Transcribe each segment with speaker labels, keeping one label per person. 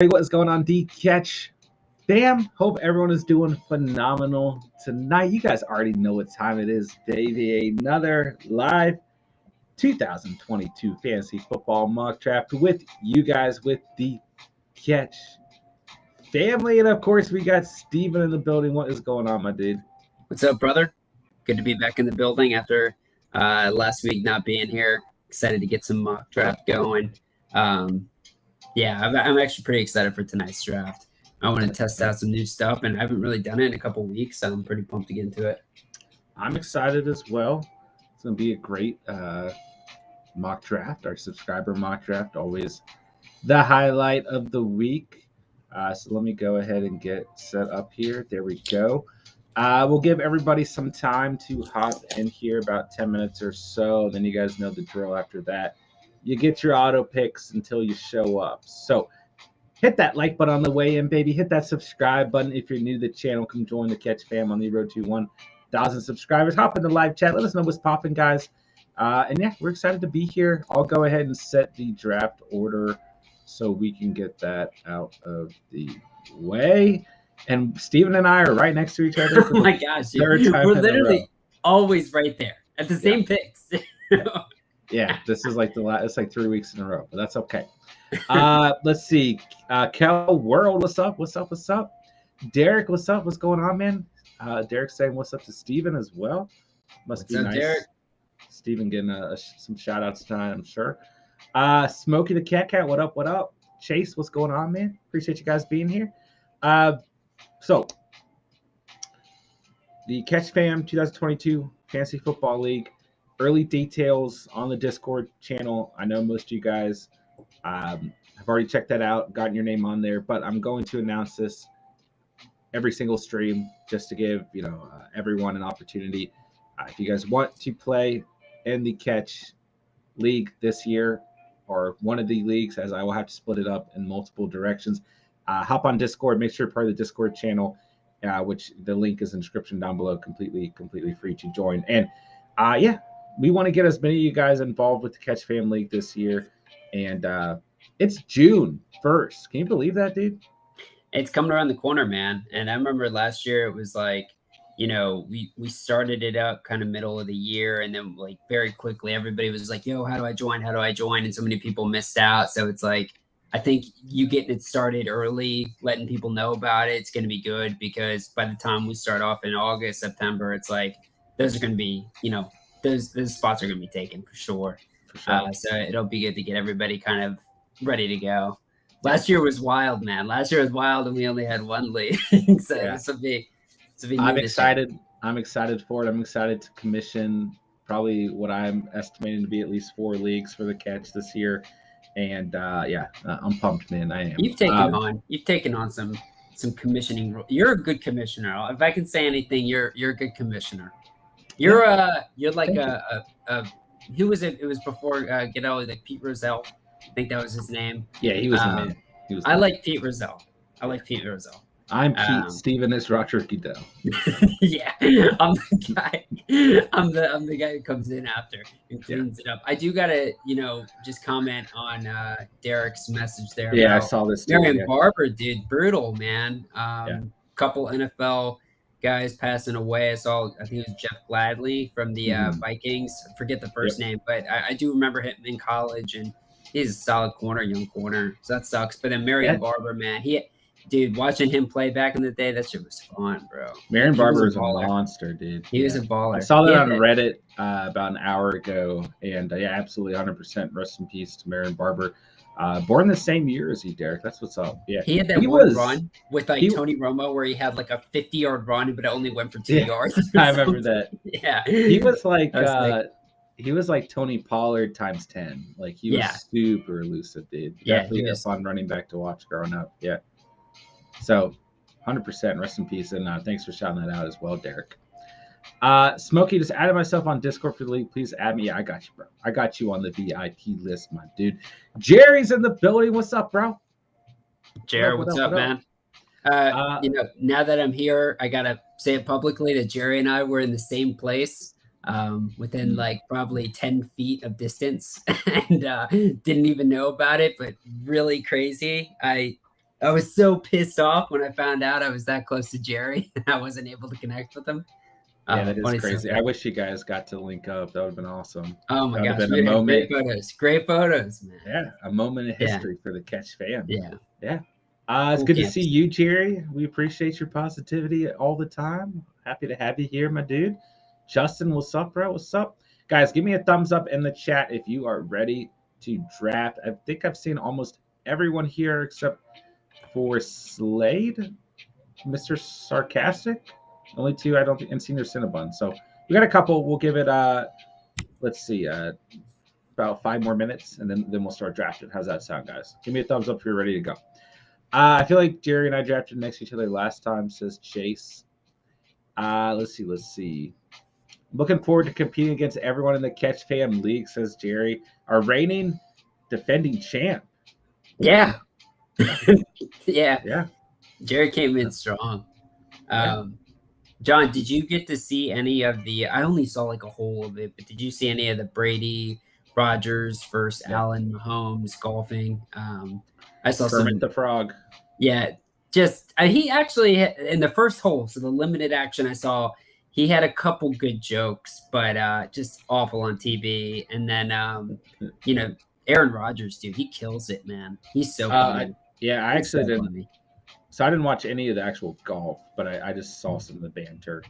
Speaker 1: What is going on, D Catch? Bam! Hope everyone is doing phenomenal tonight. You guys already know what time it is, baby. Another live 2022 fantasy football mock draft with you guys with the Catch family. And of course, we got Steven in the building. What is going on, my dude?
Speaker 2: What's up, brother? Good to be back in the building after last week not being here. Excited to get some mock draft going. I'm actually pretty excited for tonight's draft. I want to test out some new stuff, and I haven't really done it in a couple weeks, so I'm pretty pumped to get into it.
Speaker 1: I'm excited as well. It's going to be a great mock draft, our subscriber mock draft, always the highlight of the week. So let me go ahead and get set up here. There we go. We'll give everybody some time to hop in here, about 10 minutes or so. Then you guys know the drill after that. You get your auto picks until you show up. So hit that like button on the way in, baby. Hit that subscribe button if you're new to the channel. Come join the Catch fam on the road to 1,000 subscribers. Hop in the live chat. Let us know what's popping, guys. And yeah, we're excited to be here. I'll go ahead and set the draft order so we can get that out of the way. And Steven and I are right next to each other.
Speaker 2: Oh my gosh, dude. We're literally always right there at the same picks.
Speaker 1: Yeah, this is like it's like 3 weeks in a row, but that's okay. Let's see. Kel World, what's up? What's up? What's up? Derek, what's up? What's going on, man? Derek saying what's up to Steven as well. Must be nice. Derek? Steven getting some shout outs tonight, I'm sure. Smokey the Cat, what up? What up? Chase, what's going on, man? Appreciate you guys being here. So the Catch Fam 2022 Fantasy Football League. Early details on the Discord channel. I know most of you guys have already checked that out, gotten your name on there, but I'm going to announce this every single stream just to give everyone an opportunity. If you guys want to play in the Catch League this year, or one of the leagues, as I will have to split it up in multiple directions, hop on Discord. Make sure you're part of the Discord channel, which the link is in the description down below. Completely free to join. And we want to get as many of you guys involved with the Catch Fam League this year. And it's June 1st. Can you believe that, dude?
Speaker 2: It's coming around the corner, man. And I remember last year it was like, we started it out kind of middle of the year. And then like very quickly, everybody was like, yo, how do I join? How do I join? And so many people missed out. So it's like, I think you getting it started early, letting people know about it, it's going to be good, because by the time we start off in August, September, it's like, those are going to be, those spots are going to be taken for sure. So it'll be good to get everybody kind of ready to go. Last year was wild, man. Last year was wild, and we only had one league. So this will be
Speaker 1: I'm excited. I'm excited for it. I'm excited to commission probably what I'm estimating to be at least 4 leagues for the Catch this year. And I'm pumped, man. I am.
Speaker 2: You've taken on some commissioning. You're a good commissioner. If I can say anything, you're a good commissioner. You're like who was it? It was before like Pete Rozelle. I think that was his name.
Speaker 1: Yeah, he was the man.
Speaker 2: I like Pete Rozelle.
Speaker 1: I'm Pete. Steven is Roger Goodell.
Speaker 2: Yeah, I'm the guy. I'm the guy who comes in after and cleans it up. I do gotta, just comment on Derek's message there.
Speaker 1: Yeah, I saw this.
Speaker 2: Marion Barber, dude, brutal, man. Couple NFL guys passing away. I think it was Jeff Gladney from the Vikings. I forget the first name, but I do remember him in college, and he's a solid young corner. So that sucks. But then Marion Barber, man, dude, watching him play back in the day, that shit was fun, bro.
Speaker 1: Marion Barber was a monster, dude.
Speaker 2: He was a baller.
Speaker 1: I saw that on Reddit about an hour ago, and absolutely 100% rest in peace to Marion Barber. Born the same year as you, Derek. That's what's up. Yeah,
Speaker 2: he had that run with Tony Romo where he had like a 50-yard run, but it only went for 2 yards.
Speaker 1: I remember that.
Speaker 2: Yeah,
Speaker 1: he was like he was like Tony Pollard times 10. Like he was super elusive, dude. Definitely a fun running back to watch growing up. Yeah. So 100% rest in peace, and thanks for shouting that out as well, Derek. Smokey, just added myself on Discord for the league. Please add me. Yeah, I got you, bro. I got you on the VIP list, my dude. Jerry's in the building. What's up, bro?
Speaker 2: Jared, what's up, man? Now that I'm here, I gotta say it publicly that Jerry and I were in the same place, within like probably 10 feet of distance, and didn't even know about it, but really crazy. I was so pissed off when I found out I was that close to Jerry and I wasn't able to connect with him.
Speaker 1: Yeah, that is
Speaker 2: Funny
Speaker 1: crazy.
Speaker 2: stuff.
Speaker 1: I wish you guys got to link up. That would have been awesome.
Speaker 2: Oh my
Speaker 1: That would have
Speaker 2: gosh,
Speaker 1: been
Speaker 2: we
Speaker 1: a
Speaker 2: would have
Speaker 1: moment.
Speaker 2: great photos, man.
Speaker 1: Yeah, a moment in
Speaker 2: Yeah.
Speaker 1: history for the Catch fam.
Speaker 2: Yeah.
Speaker 1: Yeah. It's
Speaker 2: Cool
Speaker 1: good to
Speaker 2: camps.
Speaker 1: see you, Jerry. We appreciate your positivity all the time. Happy to have you here, my dude. Justin, what's up, bro? What's up? Guys, give me a thumbs up in the chat if you are ready to draft. I think I've seen almost everyone here except for Slade, Mr. Sarcastic. Only two I don't think, and Senior Cinnabon. So we got a couple. We'll give it let's see, about 5 more minutes, and then we'll start drafting. How's that sound, guys? Give me a thumbs up if you're ready to go. I feel like Jerry and I drafted next to each other last time, says Chase. Let's see. Looking forward to competing against everyone in the Catch Fam League, says Jerry. Our reigning defending champ.
Speaker 2: Yeah.
Speaker 1: Yeah.
Speaker 2: Yeah. Jerry came in strong.
Speaker 1: Yeah.
Speaker 2: John, did you get to see any of the? I only saw like a whole of it, but did you see any of the Brady Rogers versus Allen Mahomes golfing? I saw
Speaker 1: Kermit the Frog.
Speaker 2: Yeah, just he actually in the first hole, so the limited action I saw, he had a couple good jokes, but just awful on TV. And then you know, Aaron Rodgers, dude, he kills it, man. He's so funny.
Speaker 1: I
Speaker 2: He's
Speaker 1: actually
Speaker 2: so
Speaker 1: didn't.
Speaker 2: funny.
Speaker 1: So I didn't watch any of the actual golf, but I just saw some of the banter.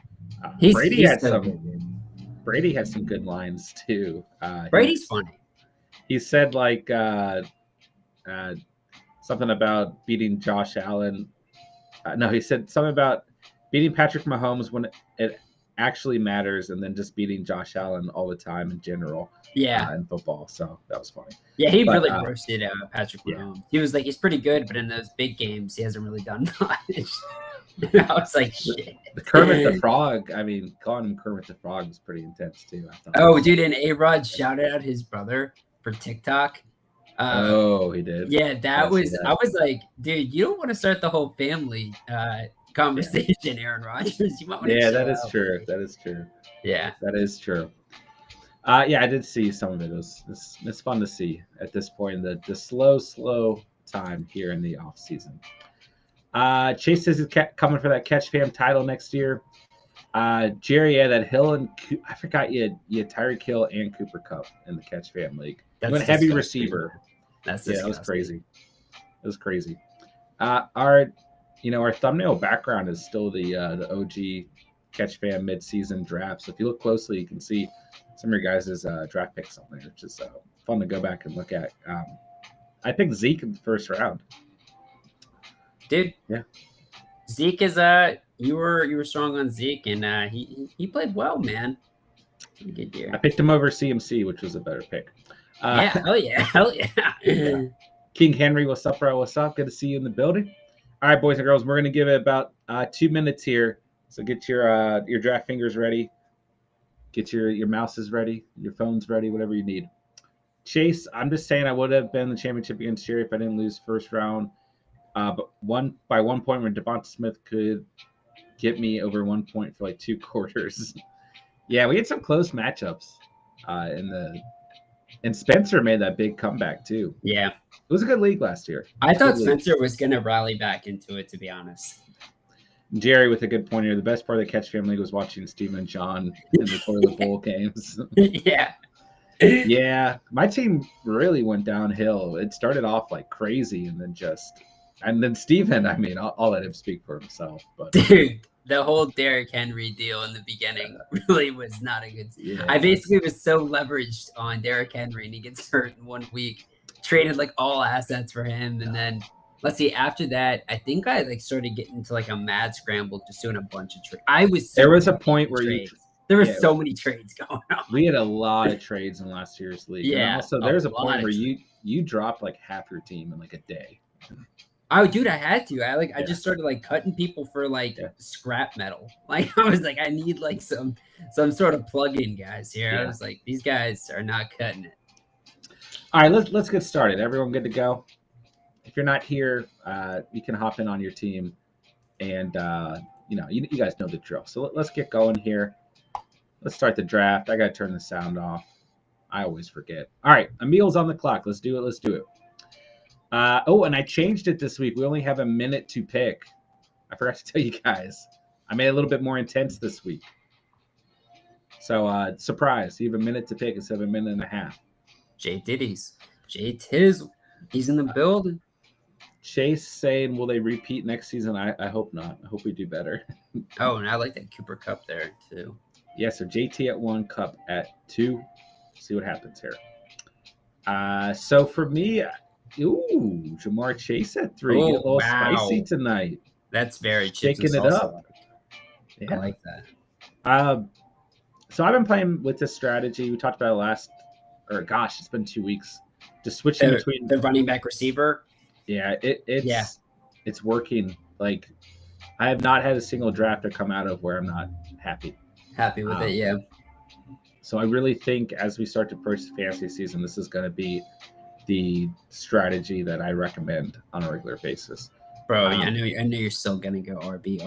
Speaker 2: Brady had some
Speaker 1: good lines too.
Speaker 2: Brady's funny.
Speaker 1: He said like something about beating Josh Allen. No, he said something about beating Patrick Mahomes when it actually matters, and then just beating Josh Allen all the time in general.
Speaker 2: Yeah,
Speaker 1: in football. So that was funny.
Speaker 2: Yeah, he really roasted Patrick Mahomes. He was like, he's pretty good, but in those big games, he hasn't really done much. I was like, shit.
Speaker 1: Kermit the Frog. I mean, calling him Kermit the Frog was pretty intense too. I thought.
Speaker 2: Oh, dude, and A-Rod shouted out his brother for TikTok.
Speaker 1: He did.
Speaker 2: Yeah, that was. I was like, dude, you don't want to start the whole family conversation, Aaron Rodgers. You might want to
Speaker 1: that is true. That is true.
Speaker 2: Yeah,
Speaker 1: that is true. I did see some of it. It's fun to see at this point in the slow time here in the off season. Chase says he's coming for that Catch Fam title next year. Jerry, that Hill and I forgot you had Tyreek Hill and Cooper Kupp in the Catch Fam League. You went heavy receiver.
Speaker 2: That
Speaker 1: was crazy. It was crazy. Our thumbnail background is still the OG Catch Fam mid-season draft. So if you look closely, you can see some of your guys' draft picks on there, which is fun to go back and look at. I picked Zeke in the first round.
Speaker 2: Dude,
Speaker 1: yeah,
Speaker 2: Zeke is you were strong on Zeke, and he played well, man. Good year.
Speaker 1: I picked him over CMC, which was a better pick.
Speaker 2: Hell yeah.
Speaker 1: King Henry, what's up, bro? What's up? Good to see you in the building. All right, boys and girls, we're gonna give it about 2 minutes here. So get your draft fingers ready. Get your mouses ready, your phones ready, whatever you need. Chase, I'm just saying I would have been the championship against Jerry if I didn't lose first round. But by 1 point when Devonta Smith could get me over 1 point for like 2 quarters. Yeah, we had some close matchups and Spencer made that big comeback too.
Speaker 2: Yeah.
Speaker 1: It was a good league last year.
Speaker 2: I thought Spencer was going to rally back into it, to be honest.
Speaker 1: Jerry with a good point here. The best part of the Catch Fam League was watching Steven and John in the Toilet Bowl games.
Speaker 2: Yeah.
Speaker 1: Yeah. My team really went downhill. It started off like crazy and then Steven, I mean, I'll let him speak for himself. But
Speaker 2: dude, the whole Derrick Henry deal in the beginning really was not a good. Yeah. I basically was so leveraged on Derrick Henry, and he gets hurt in 1 week. Traded like all assets for him, and then let's see. After that, I think I like started getting into like a mad scramble, just doing a bunch of trades.
Speaker 1: There was a point where
Speaker 2: there were so many trades going on.
Speaker 1: We had a lot of trades in last year's league.
Speaker 2: Yeah.
Speaker 1: And also, there's a point where you dropped like half your team in like a day.
Speaker 2: Oh, dude, I had to. I just started like cutting people for like scrap metal. Like I was like, I need like some sort of plug-in guys here. I was like, these guys are not cutting it.
Speaker 1: All right, let's get started. Everyone good to go? If you're not here, you can hop in on your team, and you guys know the drill. So let's get going here. Let's start the draft. I gotta turn the sound off. I always forget. All right, Emil's on the clock. Let's do it. And I changed it this week. We only have a minute to pick. I forgot to tell you guys. I made it a little bit more intense this week. So, surprise, you have a minute to pick instead of a minute and a half.
Speaker 2: Jay Tiz, he's in the building.
Speaker 1: Chase saying, will they repeat next season? I hope not. I hope we do better.
Speaker 2: Oh, and I like that Cooper Cup there, too.
Speaker 1: Yeah, so JT at 1, Cup at 2. See what happens here. So for me, Jamar Chase at 3. Get a little spicy tonight.
Speaker 2: That's very
Speaker 1: shaking it up.
Speaker 2: Yeah. I like that.
Speaker 1: So I've been playing with this strategy. We talked about it it's been 2 weeks. Just switching between
Speaker 2: the running back receiver.
Speaker 1: Yeah, it's working. Like, I have not had a single draft to come out of where I'm not happy
Speaker 2: with it. Yeah.
Speaker 1: So I really think as we start to approach the fantasy season, this is going to be the strategy that I recommend on a regular basis.
Speaker 2: Bro, I know you're still going to go RB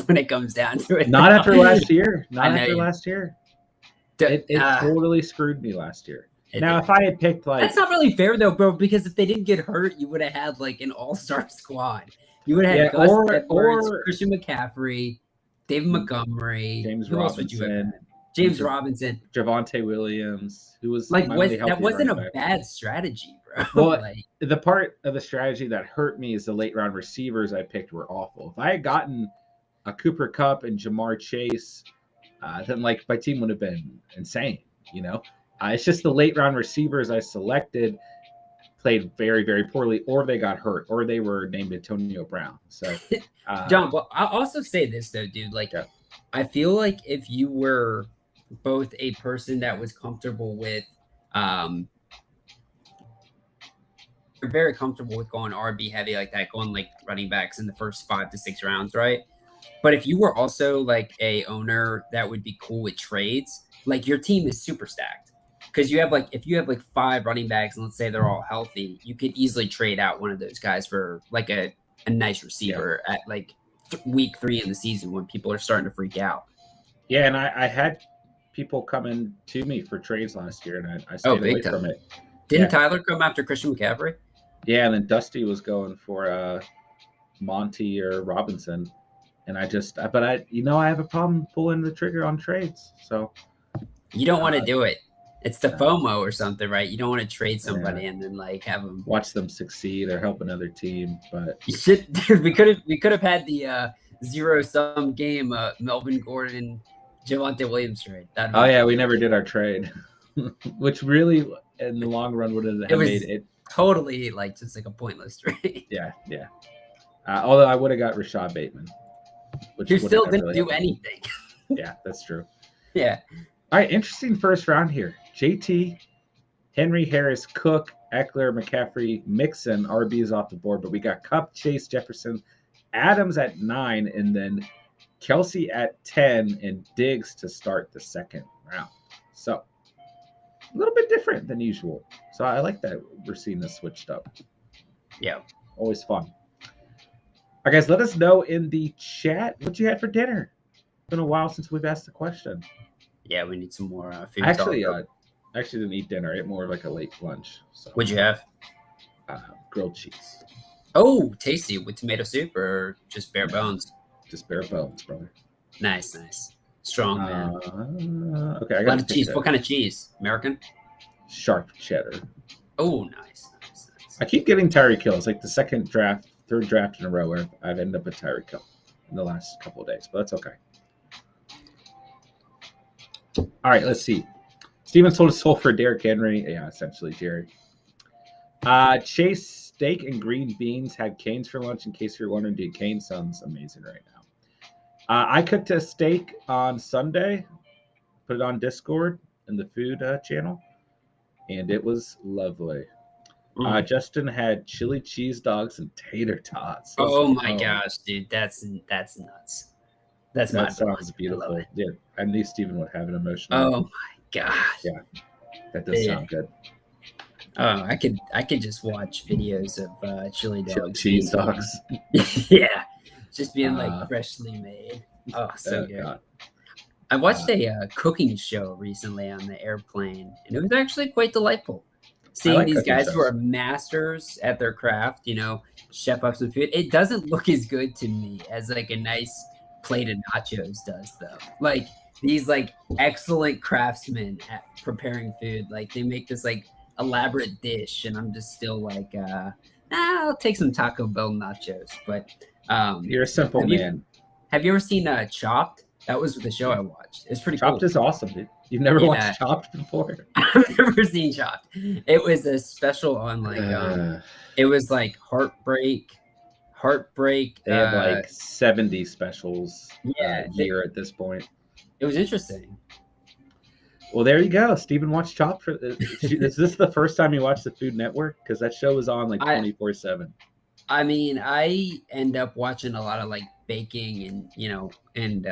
Speaker 2: when it comes down to it.
Speaker 1: Not after last year. It totally screwed me last year. Now, if I had picked
Speaker 2: that's not really fair though, bro. Because if they didn't get hurt, you would have had like an all-star squad. You would have had Gus Edwards, Christian McCaffrey, David Montgomery,
Speaker 1: James Robinson, Javonte Williams, who was
Speaker 2: like that wasn't a bad strategy, bro.
Speaker 1: Well, the part of the strategy that hurt me is the late round receivers I picked were awful. If I had gotten a Cooper Kupp and Jamar Chase, then like my team would have been insane, you know. It's just the late round receivers I selected played very, very poorly, or they got hurt, or they were named Antonio Brown. So,
Speaker 2: John, but I'll also say this though, dude. Like, I feel like if you were both a person that was comfortable with, you're very comfortable with going RB heavy like that, going like running backs in the first 5 to 6 rounds, right? But if you were also like a owner that would be cool with trades, like your team is super stacked. Because if you have 5 running backs and let's say they're all healthy, you could easily trade out one of those guys for like a nice receiver at like week 3 in the season when people are starting to freak out.
Speaker 1: Yeah, and I had people coming to me for trades last year, and I stayed away from it.
Speaker 2: Didn't Tyler come after Christian McCaffrey?
Speaker 1: Yeah, and then Dusty was going for Monty or Robinson, and I have a problem pulling the trigger on trades. So
Speaker 2: you don't want to do it. It's the FOMO or something, right? You don't want to trade somebody and then like have them
Speaker 1: watch them succeed or help another team. But
Speaker 2: you should, dude, we could have had the 0-sum game, Melvin Gordon, Javonte Williams trade.
Speaker 1: We never did our trade, which really in the long run would have made it
Speaker 2: totally like just like a pointless trade.
Speaker 1: Yeah. Although I would have got Rashad Bateman,
Speaker 2: which you still didn't do anything.
Speaker 1: Yeah, that's true.
Speaker 2: Yeah.
Speaker 1: All right, interesting first round here. JT, Henry, Harris, Cook, Eckler, McCaffrey, Mixon, RBs off the board, but we got Kupp, Chase, Jefferson, Adams at 9, and then Kelsey at 10, and Diggs to start the second round. So a little bit different than usual. So I like that we're seeing this switched up.
Speaker 2: Yeah.
Speaker 1: Always fun. All right, guys, let us know in the chat what you had for dinner. It's been a while since we've asked the question.
Speaker 2: Yeah, we need some more food.
Speaker 1: Actually didn't eat dinner. I ate more like a late lunch. So,
Speaker 2: what'd you have?
Speaker 1: Grilled cheese.
Speaker 2: Oh, tasty. With tomato soup or just bare bones?
Speaker 1: Just bare bones, brother.
Speaker 2: Nice. Strong, man.
Speaker 1: Okay, I got
Speaker 2: a lot of cheese. What kind of cheese? American?
Speaker 1: Sharp cheddar.
Speaker 2: Oh, nice.
Speaker 1: I keep getting Tyreek Hill. It's like the third draft in a row where I've ended up with Tyreek Hill in the last couple of days, but that's okay. All right, let's see. Steven sold his soul for Derrick Henry. Yeah, essentially, Jerry. Chase steak and green beans. Had Canes for lunch in case you're wondering. Dude, Canes sounds amazing right now. I cooked a steak on Sunday. Put it on Discord in the food channel. And it was lovely. Justin had chili cheese dogs and tater tots.
Speaker 2: Oh my gosh, dude. That's nuts.
Speaker 1: That sounds beautiful. Yeah, I knew Steven would have an emotional.
Speaker 2: Oh my gosh.
Speaker 1: Yeah, that does sound good.
Speaker 2: Oh, I could just watch videos of chili
Speaker 1: cheese dogs.
Speaker 2: Yeah, just being like freshly made. Oh, so good. God. I watched a cooking show recently on the airplane, and it was actually quite delightful. seeing these
Speaker 1: cooking
Speaker 2: guys who
Speaker 1: shows.
Speaker 2: are masters at their craft, chef up some food. It doesn't look as good to me as like a nice plate of nachos does, though. Like these like excellent craftsmen at preparing food, like they make this like elaborate dish, and I'm just still like, I'll take some Taco Bell nachos. But
Speaker 1: You're a simple man.
Speaker 2: have you ever seen Chopped? That was the show I watched. It's pretty
Speaker 1: Chopped
Speaker 2: cool.
Speaker 1: is awesome, dude. You've never
Speaker 2: Yeah.
Speaker 1: watched Chopped before?
Speaker 2: I've never seen Chopped. It was a special on like it was like Heartbreak.
Speaker 1: They have like 70 specials a year at this point.
Speaker 2: It was interesting.
Speaker 1: Well, there you go. Steven watched Chopped. Is this the first time you watched the Food Network? Because that show was on like 24/7.
Speaker 2: I mean, I end up watching a lot of like baking and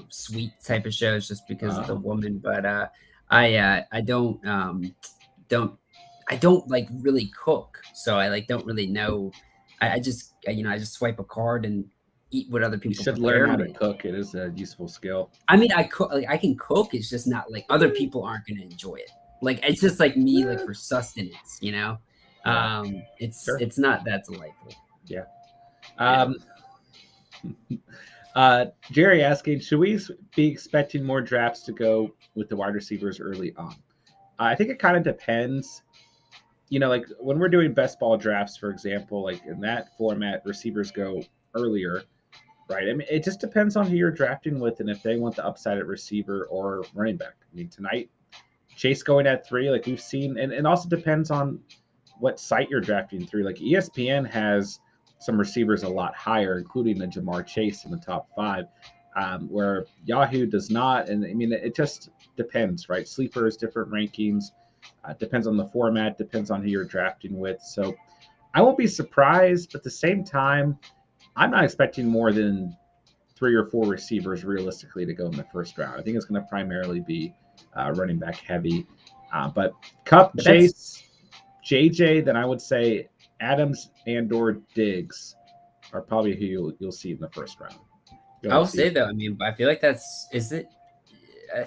Speaker 2: sweet type of shows just because of the woman. But I don't like really cook, so I like don't really know. I just swipe a card and eat what other people.
Speaker 1: You should learn how to cook. It is a useful skill.
Speaker 2: I mean, I can cook. It's just not like other people aren't going to enjoy it. Like it's just like me, like for sustenance, It's not that delightful.
Speaker 1: Yeah. Jerry asking, should we be expecting more drafts to go with the wide receivers early on? I think it kind of depends. Like when we're doing best ball drafts, for example, like in that format, receivers go earlier, right? I mean, it just depends on who you're drafting with and if they want the upside at receiver or running back. I mean, tonight, Chase going at 3, like we've seen, and it also depends on what site you're drafting through. Like ESPN has some receivers a lot higher, including the Jamar Chase in the top 5, where Yahoo does not. And I mean, it just depends, right? Sleepers, different rankings. Depends on the format, depends on who you're drafting with. So I won't be surprised, but at the same time, I'm not expecting more than 3 or 4 receivers realistically to go in the first round. I think it's going to primarily be running back heavy. But Kupp, Chase, JJ, then I would say Adams and/or Diggs are probably who you'll see in the first round.
Speaker 2: I will say though, I mean, I feel like I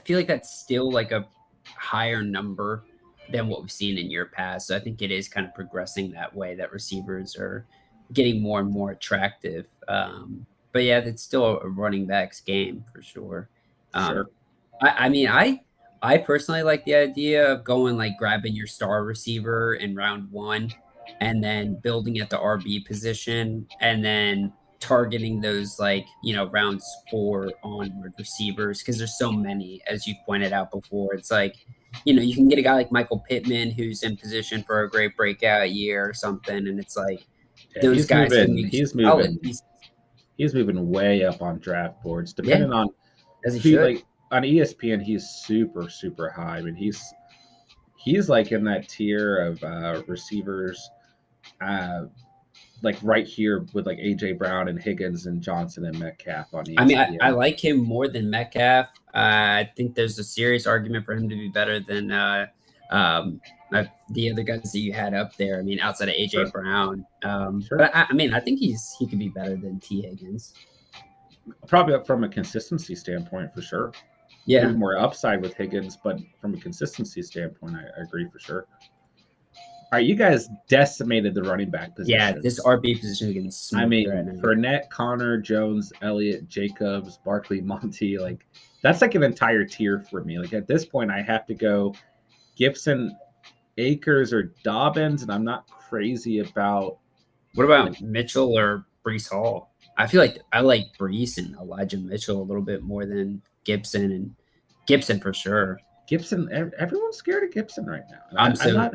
Speaker 2: feel like that's still like a higher number than what we've seen in year past. So I think it is kind of progressing that way, that receivers are getting more and more attractive. But yeah, it's still a running backs game for sure.
Speaker 1: Sure.
Speaker 2: I mean, I personally like the idea of going like grabbing your star receiver in round 1 and then building at the RB position and then targeting those like, rounds 4 onward receivers. Cause there's so many, as you pointed out before. It's like, you can get a guy like Michael Pittman, who's in position for a great breakout year or something. And it's like, those guys
Speaker 1: he's moving way up on draft boards, depending on like on ESPN, he's super, super high. I mean, he's like in that tier of receivers, like right here with like AJ Brown and Higgins and Johnson and Metcalf on ESPN.
Speaker 2: I mean, I like him more than Metcalf. I think there's a serious argument for him to be better than the other guys that you had up there. I mean, outside of AJ Brown. But I mean, I think he could be better than T. Higgins.
Speaker 1: Probably from a consistency standpoint, for sure.
Speaker 2: Yeah,
Speaker 1: maybe more upside with Higgins, but from a consistency standpoint, I agree for sure. All right, you guys decimated the running back position.
Speaker 2: Yeah, this RB position is getting smoked.
Speaker 1: I mean, Fournette, Connor, Jones, Elliott, Jacobs, Barkley, Monty, like that's like an entire tier for me. Like at this point, I have to go Gibson, Akers, or Dobbins, and I'm not crazy about.
Speaker 2: What about Mitchell or Breece Hall? I feel like I like Breece and Elijah Mitchell a little bit more than Gibson, and Gibson for sure.
Speaker 1: Gibson, everyone's scared of Gibson right now.
Speaker 2: I'm so terrified.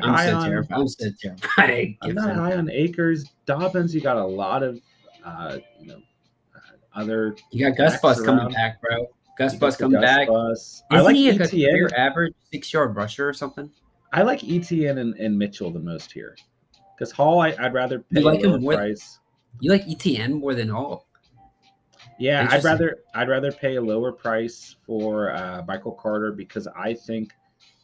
Speaker 2: I'm so terrified.
Speaker 1: I'm not high on Akers. Dobbins, you got a lot of, other.
Speaker 2: You got Gus Bus coming back, bro. Gus Bus coming back. Isn't he a career average 6-yard rusher or something?
Speaker 1: I like ETN and Mitchell the most here, because Hall, I'd rather pay lower price.
Speaker 2: You like ETN more than Hall?
Speaker 1: Yeah, I'd rather pay a lower price for Michael Carter because I think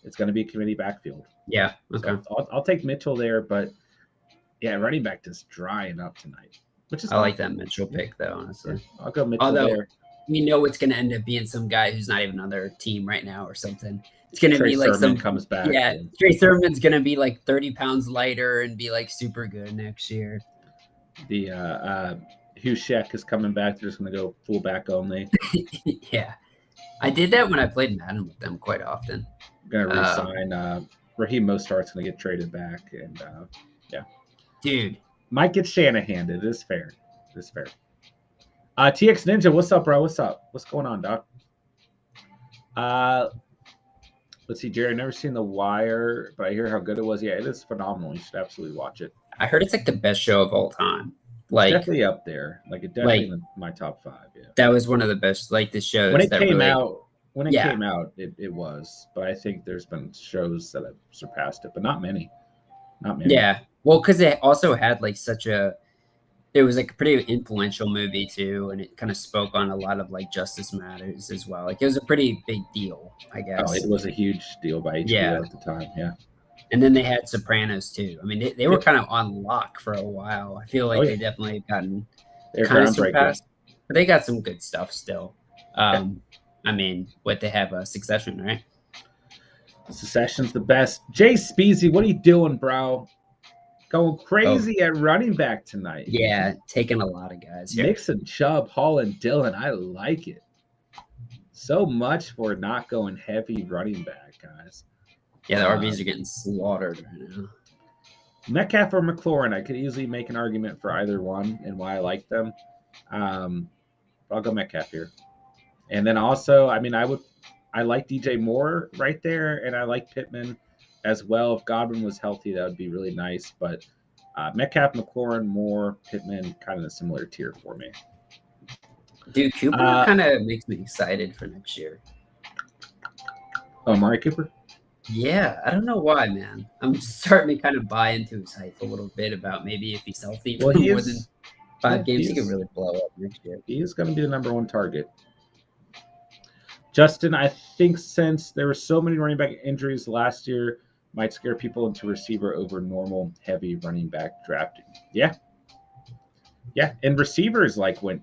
Speaker 1: it's going to be a committee backfield.
Speaker 2: Yeah, okay.
Speaker 1: So I'll take Mitchell there, but yeah, running back just drying up tonight.
Speaker 2: I like that Mitchell pick though, honestly.
Speaker 1: Yeah, I'll go Mitchell there.
Speaker 2: we know it's going to end up being some guy who's not even on their team right now or something. It's going to
Speaker 1: Trey
Speaker 2: be like
Speaker 1: Sermon comes back.
Speaker 2: Yeah, Trey Sermon's going to be like 30 pounds lighter and be like super good next year.
Speaker 1: The Hugh Sheck is coming back. They're just going to go fullback only.
Speaker 2: Yeah. I did that when I played Madden with them quite often.
Speaker 1: Going to re-sign Raheem Mostert's going to get traded back. And yeah.
Speaker 2: Dude.
Speaker 1: Might get Shanahan. It is fair. It is fair. TX Ninja, what's up, bro? What's up? What's going on, Doc? Let's see, Jerry. I've never seen The Wire, but I hear how good it was. Yeah, it is phenomenal. You should absolutely watch it.
Speaker 2: I heard it's like the best show of all time. Like,
Speaker 1: it's definitely up there. Like, it definitely in my top 5. Yeah,
Speaker 2: that was one of the best. Like the shows
Speaker 1: when it
Speaker 2: that
Speaker 1: came
Speaker 2: really,
Speaker 1: out. When it came out, it was. But I think there's been shows that have surpassed it, but not many. Not many.
Speaker 2: Yeah, well, because it also had like it was like a pretty influential movie too, and it kind of spoke on a lot of like justice matters as well. Like it was a pretty big deal, I guess.
Speaker 1: Oh, it was a huge deal by HBO at the time. Yeah.
Speaker 2: And then they had Sopranos too. I mean, they were kind of on lock for a while. I feel like they definitely gotten kind of surpassed, but they got some good stuff still. I mean, they have a Succession, right?
Speaker 1: Succession's the best. Jay Speezy, what are you doing, bro? Going crazy at running back tonight.
Speaker 2: Yeah, taking a lot of guys here.
Speaker 1: Mixon, Chubb, Hall, and Dillon. I like it. So much for not going heavy running back, guys.
Speaker 2: Yeah, the RBs are getting slaughtered right now.
Speaker 1: Metcalf or McLaurin, I could easily make an argument for either one and why I like them. I'll go Metcalf here. And then also, I mean, I like DJ Moore right there, and I like Pittman as well. If Godwin was healthy, that would be really nice. But Metcalf, McLaurin, Moore, Pittman, kind of a similar tier for me.
Speaker 2: Dude, Cooper kind of makes me excited for next year.
Speaker 1: Oh, Amari Cooper?
Speaker 2: Yeah, I don't know why, man. I'm just starting to kind of buy into his hype a little bit about maybe if he's healthy for more than 5 games, he could really blow up next year.
Speaker 1: He is going to be the number 1 target. Justin, I think since there were so many running back injuries last year, might scare people into receiver over normal heavy running back drafting. Yeah. Yeah, and receivers went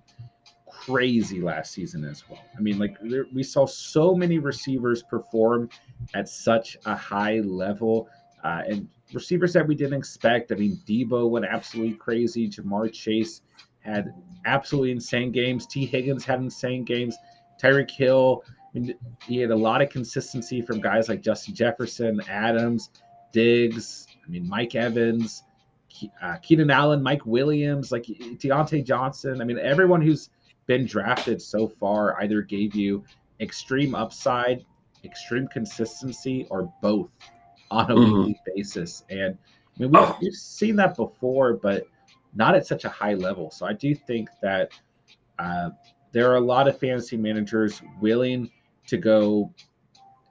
Speaker 1: crazy last season as well. I mean, we saw so many receivers perform at such a high level, and receivers that we didn't expect. I mean, Debo went absolutely crazy. Jamar Chase had absolutely insane games. T. Higgins had insane games. Tyreek Hill, I mean, he had a lot of consistency from guys like Justin Jefferson, Adams, Diggs, I mean, Mike Evans, Keenan Allen, Mike Williams, Deontay Johnson. I mean, everyone who's been drafted so far either gave you extreme upside, extreme consistency, or both on a weekly basis. And I mean, we've seen that before, but not at such a high level. So I do think that there are a lot of fantasy managers willing to go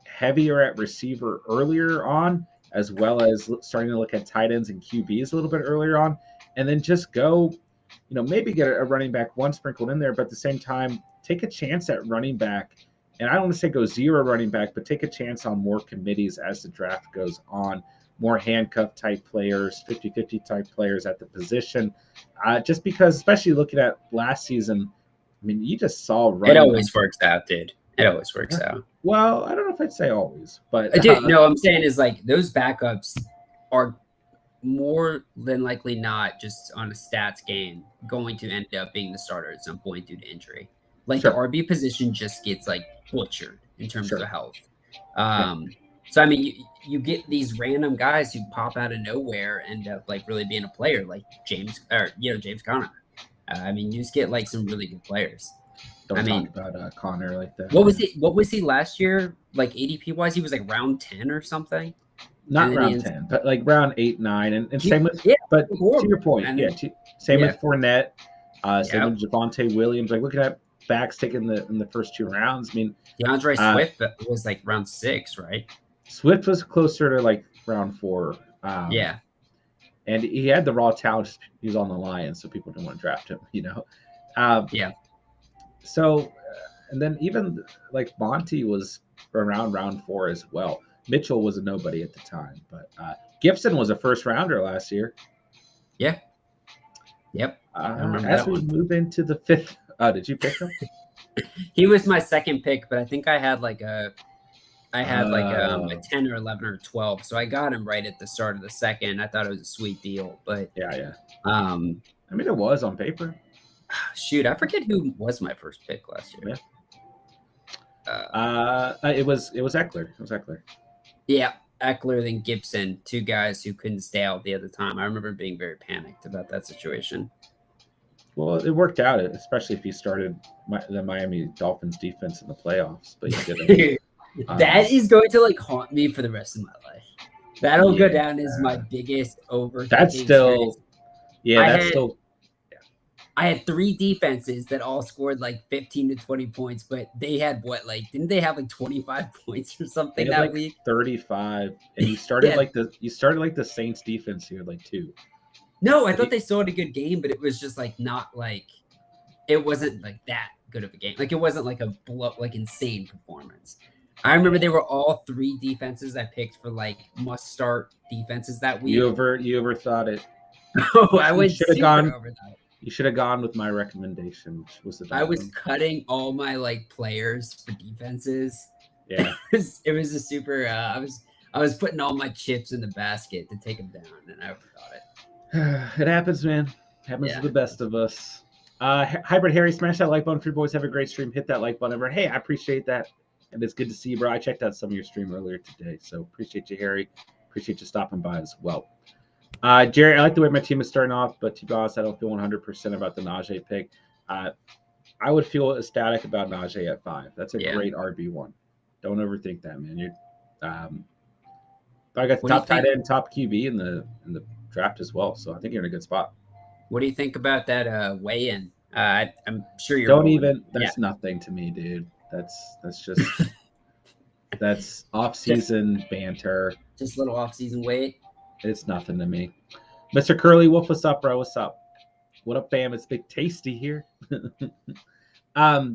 Speaker 1: heavier at receiver earlier on, as well as starting to look at tight ends and QBs a little bit earlier on, and then just go, maybe get a running back one sprinkled in there, but at the same time, take a chance at running back. And I don't want to say go 0 running back, but take a chance on more committees as the draft goes on, more handcuff type players, 50-50 type players at the position. Just because, especially looking at last season, I mean, you just saw running.
Speaker 2: It always works out, dude. It always works out.
Speaker 1: Well, I don't know if I'd say always, but
Speaker 2: no, I'm saying is those backups are more than likely not just on a stats game going to end up being the starter at some point due to injury. The RB position just gets butchered in terms of health. So I mean, you get these random guys who pop out of nowhere, end up really being a player, like James Conner. I mean, you just get some really good players.
Speaker 1: Don't talk about Connor like that.
Speaker 2: What was he last year? ADP wise, he was round 10 or something.
Speaker 1: Not round 10, but round 8, 9, and same with. But to your point, same with Fournette, same with Javonte Williams. Looking at backs taken in the first 2 rounds. I mean,
Speaker 2: DeAndre Swift was round 6, right?
Speaker 1: Swift was closer to round 4. And he had the raw talent. He was on the Lions, so people didn't want to draft him. So, and then even Monty was around round 4 as well. Mitchell was a nobody at the time, but Gibson was a first rounder last year.
Speaker 2: Yeah. Yep.
Speaker 1: As we move into the 5th, did you pick him?
Speaker 2: He was my second pick, but I think I had like a 10 or 11 or 12. So I got him right at the start of the second. I thought it was a sweet deal, but
Speaker 1: yeah.
Speaker 2: um
Speaker 1: I mean, it was on paper.
Speaker 2: shoot, I forget who was my first pick last year.
Speaker 1: It was Eckler. It was Eckler.
Speaker 2: Yeah, Eckler then Gibson, two guys who couldn't stay out the other time. I remember being very panicked about that situation.
Speaker 1: Well, it worked out, especially if you started the Miami Dolphins defense in the playoffs, but you didn't.
Speaker 2: That is going to like haunt me for the rest of my life. That'll go
Speaker 1: Yeah.
Speaker 2: down as my biggest overthinking.
Speaker 1: That's still,
Speaker 2: experience.
Speaker 1: yeah, that's still.
Speaker 2: I had three defenses that all scored like 15 to 20 points, but they had what, like, didn't they have like 25 points or something that
Speaker 1: like
Speaker 2: week?
Speaker 1: 35, and you started like the Saints defense here, like 2.
Speaker 2: No, I thought they still had a good game, but it was just like not like it wasn't like that good of a game. Like it wasn't like a insane performance. I remember they were all three defenses I picked for like must start defenses that week.
Speaker 1: You overthought it.
Speaker 2: Oh, I went super over that.
Speaker 1: You should have gone with my recommendation, which was the
Speaker 2: I was cutting all my like players for defenses.
Speaker 1: Yeah.
Speaker 2: It was a super I was putting all my chips in the basket to take them down, and I overthought it.
Speaker 1: It happens, man. It happens to the best of us. Hybrid Harry, smash that like button for your boys. Have a great stream. Hit that like button over. Hey, I appreciate that. And it's good to see you, bro. I checked out some of your stream earlier today. So appreciate you, Harry. Appreciate you stopping by as well. Jerry, I like the way my team is starting off, but to be honest, I don't feel 100% about the Najee pick. I would feel ecstatic about Najee at 5. That's a great RB1. Don't overthink that, man. You're, I got the top tight end, top QB in the draft as well, so I think you're in a good spot.
Speaker 2: What do you think about that weigh-in? I'm sure you're.
Speaker 1: Don't even. That's nothing to me, dude. That's just that's off-season banter.
Speaker 2: Just a little off-season weight.
Speaker 1: It's nothing to me. Mr. Curly Wolf, what's up, bro? What's up? What up, fam? It's Big Tasty here. Yeah.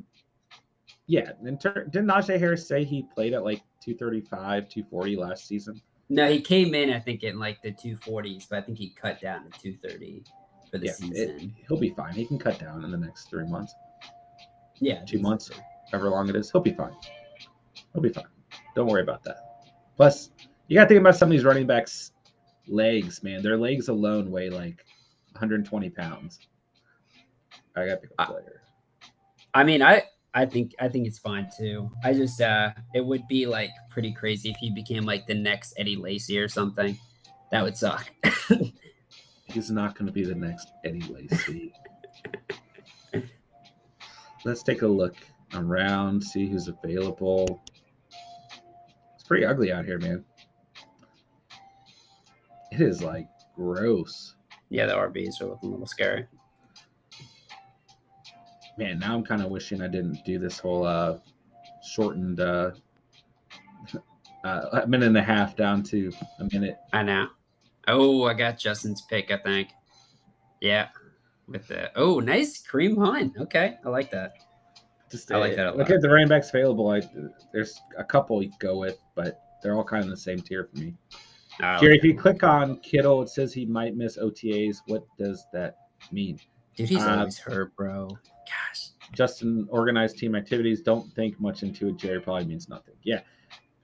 Speaker 1: Didn't Najee Harris say he played at like 235, 240 last season?
Speaker 2: No, he came in, I think, in like the 240s, but I think he cut down to 230 for the season.
Speaker 1: He'll be fine. He can cut down in the next 3 months.
Speaker 2: Yeah.
Speaker 1: 2 months, however long it is. He'll be fine. He'll be fine. Don't worry about that. Plus, you got to think about some of these running backs' legs, man. Their legs alone weigh like 120 pounds. I got to pick a player.
Speaker 2: I mean, I think it's fine too. I just it would be like pretty crazy if he became like the next Eddie Lacy or something. That would suck.
Speaker 1: He's not going to be the next Eddie Lacy. Let's take a look around, see who's available. It's pretty ugly out here, man. It is like gross.
Speaker 2: Yeah, the RBs are looking a little scary.
Speaker 1: Man, now I'm kind of wishing I didn't do this whole shortened a minute and a half down to a minute.
Speaker 2: I know. Oh, I got Justin's pick, I think. Yeah. With the nice Kareem Hunt. Okay, I like that. I like that a lot.
Speaker 1: Look at the running backs available. There's a couple you can go with, but they're all kind of in the same tier for me. Jerry, if you click on Kittle, it says he might miss OTAs. What does that mean?
Speaker 2: Dude, he's always hurt, bro. Gosh.
Speaker 1: Justin, organized team activities. Don't think much into it. Jerry probably means nothing. Yeah.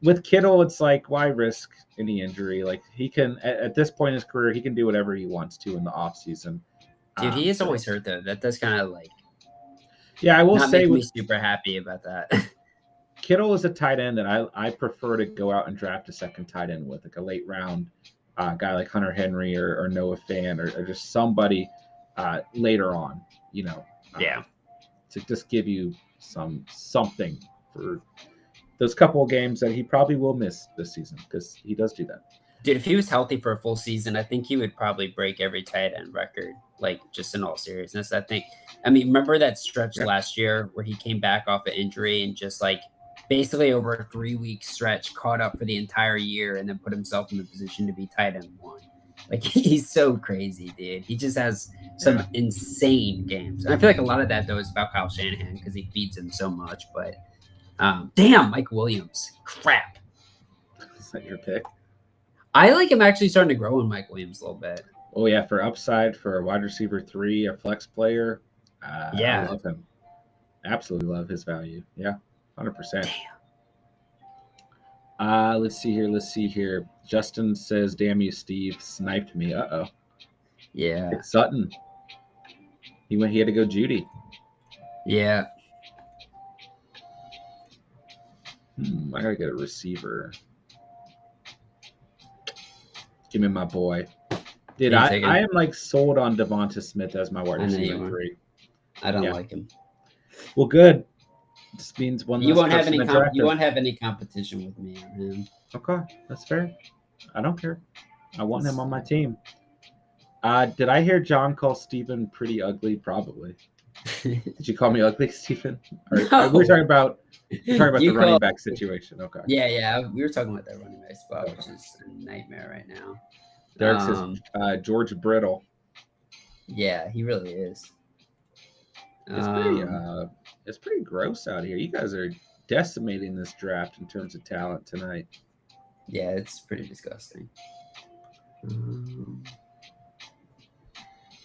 Speaker 1: With Kittle, it's like, why risk any injury? Like, he can, at this point in his career, he can do whatever he wants to in the offseason.
Speaker 2: Dude, he is always hurt, though. That does kind of like.
Speaker 1: Yeah, I will say.
Speaker 2: Me super happy about that.
Speaker 1: Kittle is a tight end that I prefer to go out and draft a second tight end with, like a late round guy like Hunter Henry or Noah Fan or just somebody later on, to just give you something for those couple of games that he probably will miss this season because he does do that.
Speaker 2: Dude, if he was healthy for a full season, I think he would probably break every tight end record, like just in all seriousness. I mean, remember that stretch last year where he came back off an injury and just like basically over a 3-week stretch caught up for the entire year and then put himself in the position to be tight end 1. Like, he's so crazy, dude. He just has some insane games. And I feel like a lot of that, though, is about Kyle Shanahan because he feeds him so much. But, damn, Mike Williams. Crap.
Speaker 1: Is that your pick?
Speaker 2: I like him actually starting to grow in Mike Williams a little bit.
Speaker 1: Oh, yeah, for upside, for a wide receiver 3, a flex player. I love him. Absolutely love his value. Yeah, 100%.
Speaker 2: Damn.
Speaker 1: Let's see here. Let's see here. Justin says, "Damn you, Steve, sniped me." Uh-oh.
Speaker 2: Yeah.
Speaker 1: It's Sutton. He went. He had to go Judy.
Speaker 2: Yeah.
Speaker 1: I gotta get a receiver. Give me my boy. Dude, I am like sold on Devonta Smith as my wide receiver 3.
Speaker 2: I don't like him.
Speaker 1: Well, good. This means one
Speaker 2: You
Speaker 1: less
Speaker 2: won't have
Speaker 1: person
Speaker 2: any
Speaker 1: to draft
Speaker 2: you
Speaker 1: him.
Speaker 2: won't have any competition with me on him.
Speaker 1: Okay, that's fair. I don't care. I want him on my team. Did I hear John call Steven pretty ugly? Probably. Did you call me ugly, Stephen?
Speaker 2: No.
Speaker 1: We're talking about the running back situation. Okay.
Speaker 2: Yeah. We were talking about that running back spot, which is a nightmare right now.
Speaker 1: Derek says George Brittle.
Speaker 2: Yeah, he really is.
Speaker 1: It's pretty gross out here. You guys are decimating this draft in terms of talent tonight.
Speaker 2: Yeah, it's pretty disgusting.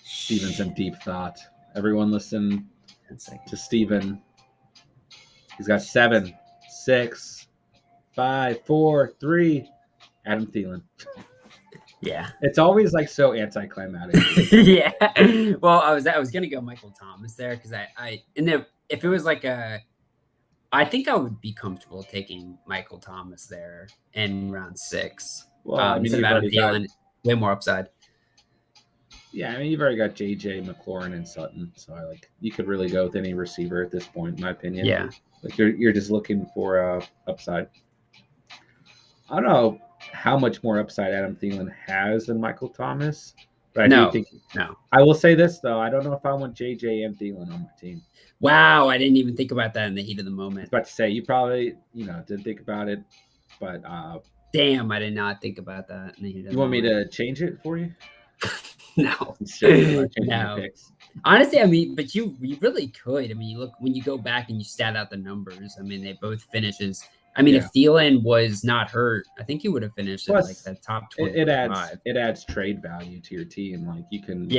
Speaker 1: Steven's in deep thought. Everyone listen to Steven. He's got 7, 6, 5, 4, 3. Adam Thielen.
Speaker 2: Yeah.
Speaker 1: It's always like so anticlimactic.
Speaker 2: Yeah. Well, I was gonna go Michael Thomas there because if it was like I think I would be comfortable taking Michael Thomas there in round 6.
Speaker 1: Well, I mean,
Speaker 2: instead of Adam Thielen, way more upside.
Speaker 1: Yeah, I mean, you've already got JJ, McLaurin, and Sutton, so you could really go with any receiver at this point, in my opinion.
Speaker 2: Yeah,
Speaker 1: like you're just looking for upside. I don't know how much more upside Adam Thielen has than Michael Thomas, but I do think.
Speaker 2: No,
Speaker 1: I will say this though: I don't know if I want JJ and Thielen on my team.
Speaker 2: Wow, I didn't even think about that in the heat of the moment.
Speaker 1: I was about to say you probably didn't think about it, but
Speaker 2: damn, I did not think about that in the heat of the moment.
Speaker 1: You want me to change it for you?
Speaker 2: No.
Speaker 1: No.
Speaker 2: Honestly, I mean, but you really could. I mean, you look when you go back and you stat out the numbers. I mean, they both finishes. I mean, if Thielen was not hurt, I think he would have finished in like the top 25.
Speaker 1: It adds trade value to your team. Like you can,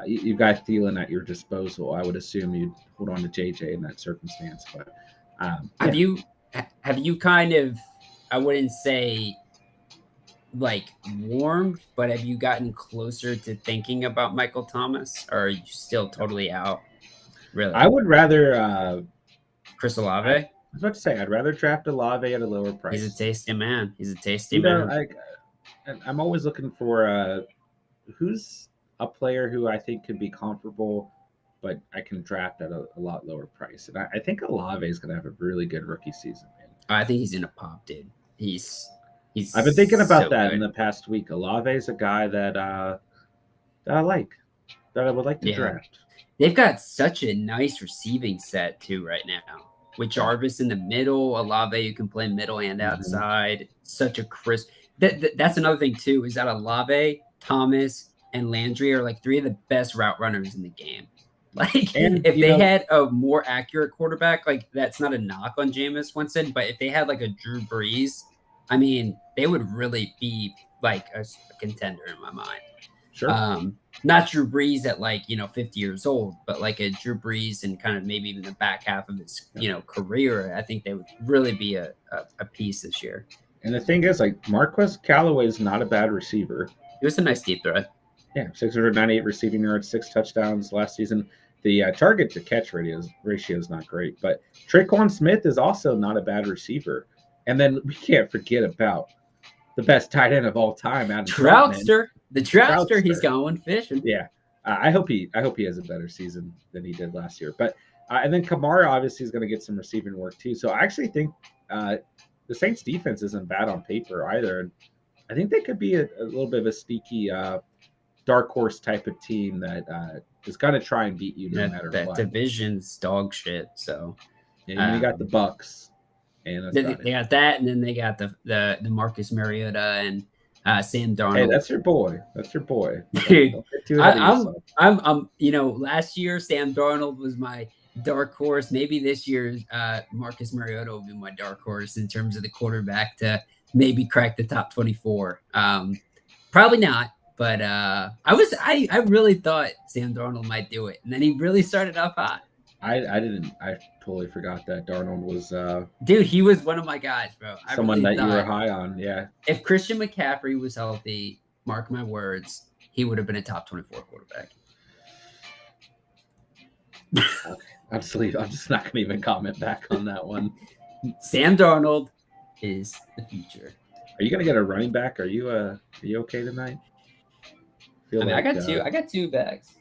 Speaker 1: you've got Thielen at your disposal. I would assume you'd hold on to JJ in that circumstance. But
Speaker 2: have you kind of, I wouldn't say like warmed, but have you gotten closer to thinking about Michael Thomas, or are you still totally out? Really,
Speaker 1: I would rather
Speaker 2: Chris Olave.
Speaker 1: I was about to say I'd rather draft Olave at a lower price.
Speaker 2: He's a tasty man.
Speaker 1: I'm always looking for who's a player who I think could be comparable, but I can draft at a lot lower price. And I think Olave is going to have a really good rookie season, man.
Speaker 2: I think he's gonna pop, dude.
Speaker 1: I've been thinking about that in the past week. Olave is a guy that I like, that I would like to draft.
Speaker 2: They've got such a nice receiving set too right now. With Jarvis in the middle, Olave, you can play middle and outside. Such a crisp. That's another thing too, is that Olave, Thomas, and Landry are like 3 of the best route runners in the game. Like, if they had a more accurate quarterback, like that's not a knock on Jameis Winston, but if they had like a Drew Brees, I mean, they would really be like a contender in my mind.
Speaker 1: Sure.
Speaker 2: Not Drew Brees at 50 years old, but like a Drew Brees and kind of maybe even the back half of his, career. I think they would really be a piece this year.
Speaker 1: And the thing is, like, Marquez Callaway is not a bad receiver.
Speaker 2: It was a nice deep threat.
Speaker 1: Yeah, 698 receiving yards, 6 touchdowns last season. The target to catch ratio is not great, but Traquan Smith is also not a bad receiver. And then we can't forget about the best tight end of all time, Adam
Speaker 2: Troutster. The Troutster, he's going fishing.
Speaker 1: Yeah, I hope he has a better season than he did last year. But and then Kamara obviously is going to get some receiving work too. So I actually think the Saints defense isn't bad on paper either. And I think they could be a little bit of a sneaky dark horse type of team that is going to try and beat you no matter what.
Speaker 2: That division's dog shit. So
Speaker 1: you got the Bucks. And
Speaker 2: they got that, and then they got the Marcus Mariota and Sam Darnold.
Speaker 1: Hey, that's your boy. That's your boy.
Speaker 2: I'm last year Sam Darnold was my dark horse. Maybe this year Marcus Mariota will be my dark horse in terms of the quarterback to maybe crack the top 24. Probably not, but I really thought Sam Darnold might do it, and then he really started off hot.
Speaker 1: I totally forgot that Darnold was
Speaker 2: Dude, he was one of my guys, bro. I
Speaker 1: someone
Speaker 2: really
Speaker 1: that you were
Speaker 2: thought
Speaker 1: high on. Yeah.
Speaker 2: if Christian McCaffrey was healthy, mark my words, he would have been a top 24 quarterback.
Speaker 1: Okay. I'm just not gonna even comment back on that one.
Speaker 2: Sam Darnold is the future.
Speaker 1: Are you gonna get a running back? Are you okay tonight?
Speaker 2: I mean, I got two bags.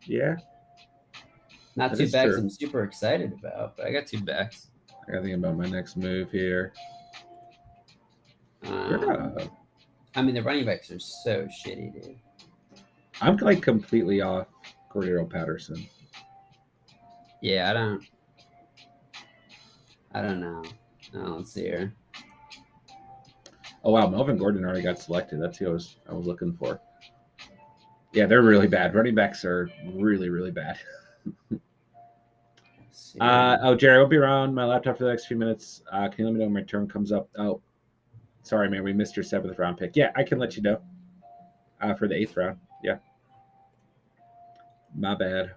Speaker 1: Yeah,
Speaker 2: Not
Speaker 1: that
Speaker 2: two
Speaker 1: is
Speaker 2: bags
Speaker 1: true.
Speaker 2: I'm super excited about, but I got two bags.
Speaker 1: I gotta think about my next move here.
Speaker 2: I mean, the running backs are so shitty, dude.
Speaker 1: I'm like completely off Cordero Patterson.
Speaker 2: Yeah, I don't know. I don't see her.
Speaker 1: Oh wow, Melvin Gordon already got selected. That's who I was looking for. Yeah, they're really bad. Running backs are really, really bad. Jerry, I'll be around my laptop for the next few minutes. Can you let me know when my turn comes up? Oh, sorry, man. We missed your 7th round pick. Yeah, I can let you know for the 8th round. Yeah. My bad.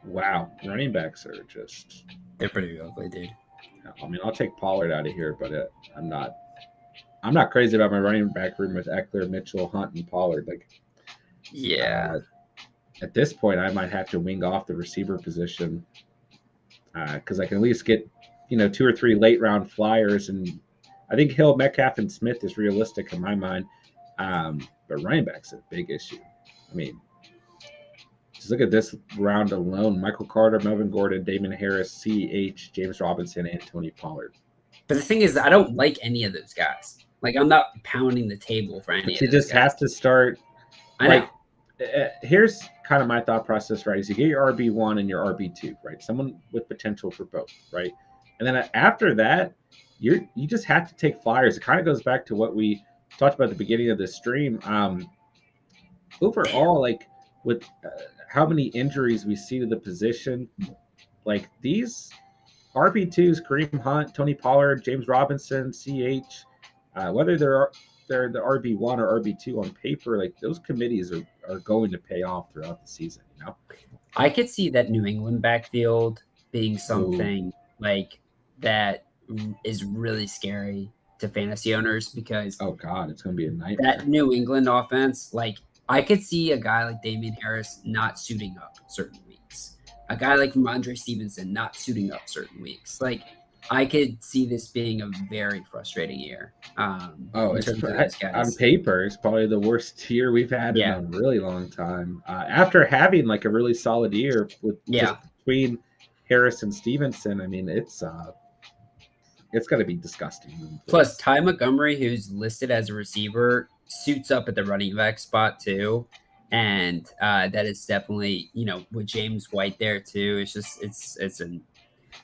Speaker 1: Wow. Running backs are just.
Speaker 2: They're pretty ugly, dude.
Speaker 1: I mean, I'll take Pollard out of here, but I'm not crazy about my running back room with Eckler, Mitchell, Hunt, and Pollard. Like,
Speaker 2: yeah.
Speaker 1: At this point, I might have to wing off the receiver position because I can at least get 2 or 3 late round flyers, and I think Hill, Metcalf, and Smith is realistic in my mind. But running back's a big issue. I mean, just look at this round alone: Michael Carter, Melvin Gordon, Damon Harris, C.H., James Robinson, and Tony Pollard.
Speaker 2: But the thing is, I don't like any of those guys. Like, I'm not pounding the table for any of those guys.
Speaker 1: You just have to start.
Speaker 2: I know.
Speaker 1: Here's kind of my thought process, right? Is you get your RB1 and your RB2, right? Someone with potential for both, right? And then after that, you just have to take flyers. It kind of goes back to what we talked about at the beginning of the stream. Overall, like with how many injuries we see to the position, like these RB2s, Kareem Hunt, Tony Pollard, James Robinson, CH, whether they're the RB1 or RB2 on paper, like those committees are going to pay off throughout the season,
Speaker 2: I could see that New England backfield being something like that is really scary to fantasy owners because
Speaker 1: oh god, it's going to be a nightmare.
Speaker 2: That New England offense, like I could see a guy like Damian Harris not suiting up certain weeks. A guy like Ramondre Stevenson not suiting up certain weeks. Like I could see this being a very frustrating year.
Speaker 1: On paper, it's probably the worst year we've had in a really long time. After having like a really solid year with just between Harris and Stevenson, I mean, it's going to be disgusting.
Speaker 2: Plus, Ty Montgomery, who's listed as a receiver, suits up at the running back spot too. And that is definitely, with James White there too. It's just it's a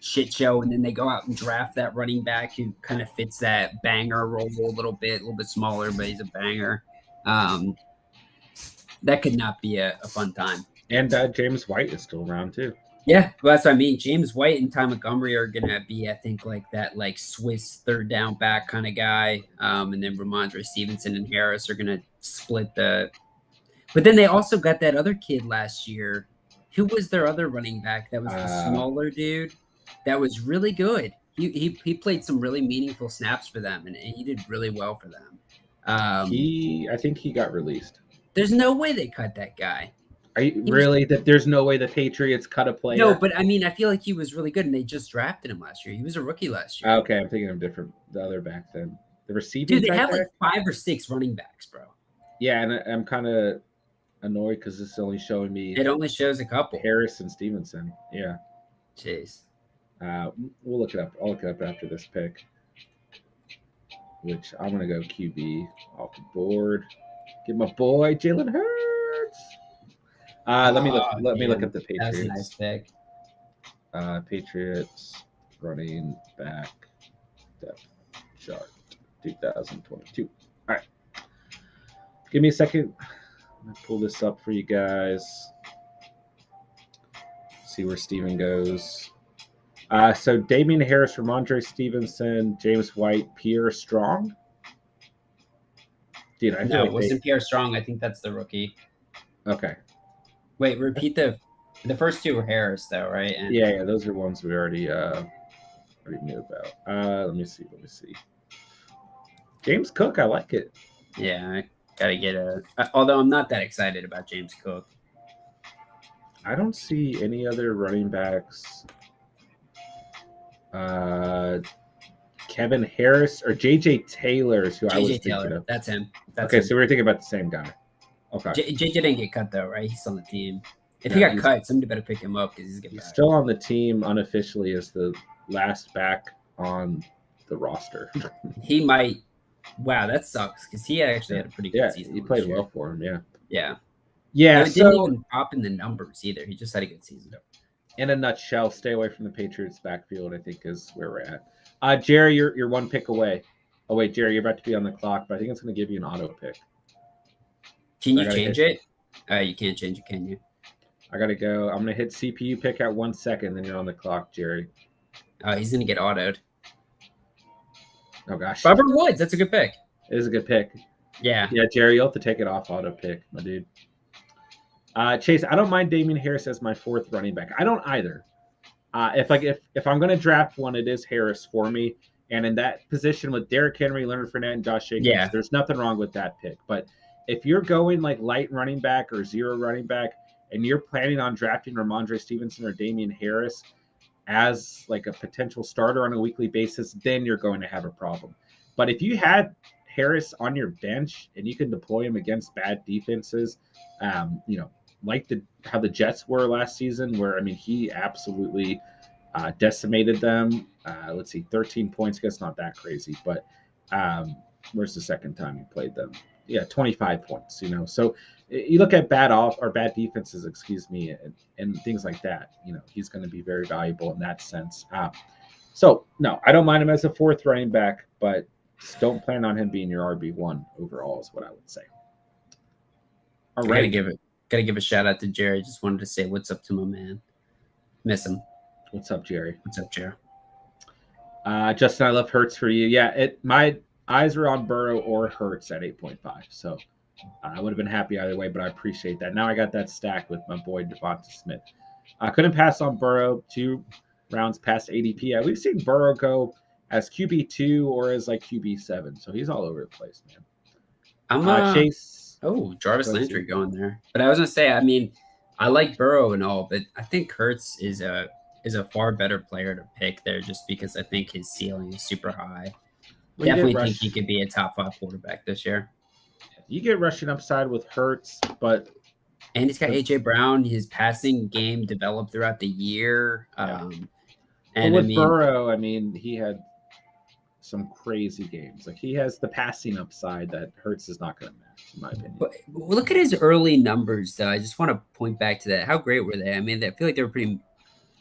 Speaker 2: shit show. And then they go out and draft that running back who kind of fits that banger role a little bit smaller, but he's a banger. That could not be a fun time.
Speaker 1: And James White is still around too.
Speaker 2: Yeah, well, that's what I mean. James White and Ty Montgomery are gonna be, I think, like that, like Swiss third down back kind of guy. And then Ramondre Stevenson and Harris are gonna split the. But then they also got that other kid last year. Who was their other running back? That was the smaller dude. That was really good. He played some really meaningful snaps for them, and he did really well for them.
Speaker 1: I think he got released.
Speaker 2: There's no way they cut that guy.
Speaker 1: Are you really that there's no way the Patriots cut a player?
Speaker 2: No, but I mean, I feel like he was really good, and they just drafted him last year. He was a rookie last year.
Speaker 1: Okay, I'm thinking of the other back then. The receiving.
Speaker 2: Dude, they have like 5 or 6 running backs, bro.
Speaker 1: Yeah, and I'm kind of annoyed because this is only showing me.
Speaker 2: It only shows a couple.
Speaker 1: Harris and Stevenson. Yeah.
Speaker 2: Jeez.
Speaker 1: We'll look it up. I'll look it up after this pick. Which I'm gonna go QB off the board. Get my boy Jalen Hurts. Let me look at the Patriots.
Speaker 2: That's a nice pick.
Speaker 1: Patriots running back depth chart 2022. All right. Give me a second. I'm gonna pull this up for you guys. See where Steven goes. So Damian Harris, Ramondre Stevenson, James White, Pierre Strong. Dude,
Speaker 2: it wasn't Pierre Strong. I think that's the rookie.
Speaker 1: Okay.
Speaker 2: Wait, repeat the The first two were Harris, though, right? And
Speaker 1: Yeah, those are ones we already knew about. Let me see. James Cook, I like it.
Speaker 2: yeah, I gotta get a. Although I'm not that excited about James Cook.
Speaker 1: I don't see any other running backs. Kevin Harris or JJ Taylor is who I was
Speaker 2: JJ
Speaker 1: thinking
Speaker 2: Taylor,
Speaker 1: of.
Speaker 2: that's him. That's
Speaker 1: Okay,
Speaker 2: him.
Speaker 1: so we were thinking about the same guy. Okay.
Speaker 2: JJ didn't get cut though, right? He's still on the team. If he
Speaker 1: Yeah,
Speaker 2: got cut, somebody better pick him up because he's getting
Speaker 1: he's
Speaker 2: back.
Speaker 1: still on the team unofficially as the last back on the roster.
Speaker 2: He might. Wow, that sucks because he actually had a pretty good season.
Speaker 1: He played well for him.
Speaker 2: Yeah.
Speaker 1: Yeah.
Speaker 2: It didn't even pop in the numbers either. He just had a good season.
Speaker 1: In a nutshell, stay away from the Patriots backfield, I think, is where we're at. Jerry, you're one pick away. Oh, wait, Jerry, you're about to be on the clock, but I think it's going to give you an auto pick.
Speaker 2: Can you change it? You can't change it, can you?
Speaker 1: I got to go. I'm going to hit CPU pick at 1 second, then you're on the clock, Jerry.
Speaker 2: Oh, he's going to get autoed.
Speaker 1: Oh, gosh.
Speaker 2: Robert Woods, that's a good pick.
Speaker 1: It is a good pick.
Speaker 2: Yeah.
Speaker 1: Yeah, Jerry, you'll have to take it off auto pick, my dude. Chase, I don't mind Damian Harris as my fourth running back. I don't either. If I'm going to draft one, it is Harris for me. And in that position with Derrick Henry, Leonard Fournette, and Josh Jacobs, there's nothing wrong with that pick. But if you're going like light running back or zero running back, and you're planning on drafting Ramondre Stevenson or Damian Harris as like a potential starter on a weekly basis, then you're going to have a problem. But if you had Harris on your bench and you can deploy him against bad defenses, like how the Jets were last season, where I mean he absolutely decimated them. Let's see, 13 points. I guess not that crazy, but where's the second time he played them? Yeah, 25 points. So you look at bad defenses, and things like that. He's going to be very valuable in that sense. So no, I don't mind him as a fourth running back, but don't plan on him being your RB1 overall, is what I would say.
Speaker 2: All right, gotta give a shout out to Jerry. Just wanted to say what's up to my man. Miss him.
Speaker 1: What's up, Jerry?
Speaker 2: What's up, Jerry?
Speaker 1: Justin, I love Hurts for you. Yeah, my eyes were on Burrow or Hurts at 8.5. So I would have been happy either way, but I appreciate that. Now I got that stack with my boy Devonta Smith. I couldn't pass on Burrow 2 rounds past ADP. We've seen Burrow go as QB2 or as like QB7. So he's all over the place, man.
Speaker 2: I'm
Speaker 1: Chase.
Speaker 2: Oh, Jarvis Landry going there. But I was gonna say, I mean, I like Burrow and all, but I think Hurts is a far better player to pick there just because I think his ceiling is super high. Definitely think he could be a top 5 quarterback this year.
Speaker 1: You get rushing upside with Hurts,
Speaker 2: and he's got AJ Brown. His passing game developed throughout the year.
Speaker 1: And with Burrow, I mean, he had some crazy games. Like he has the passing upside that Hurts is not going to match, in my opinion.
Speaker 2: But look at his early numbers, though. I just want to point back to that. How great were they? I mean, I feel like they were pretty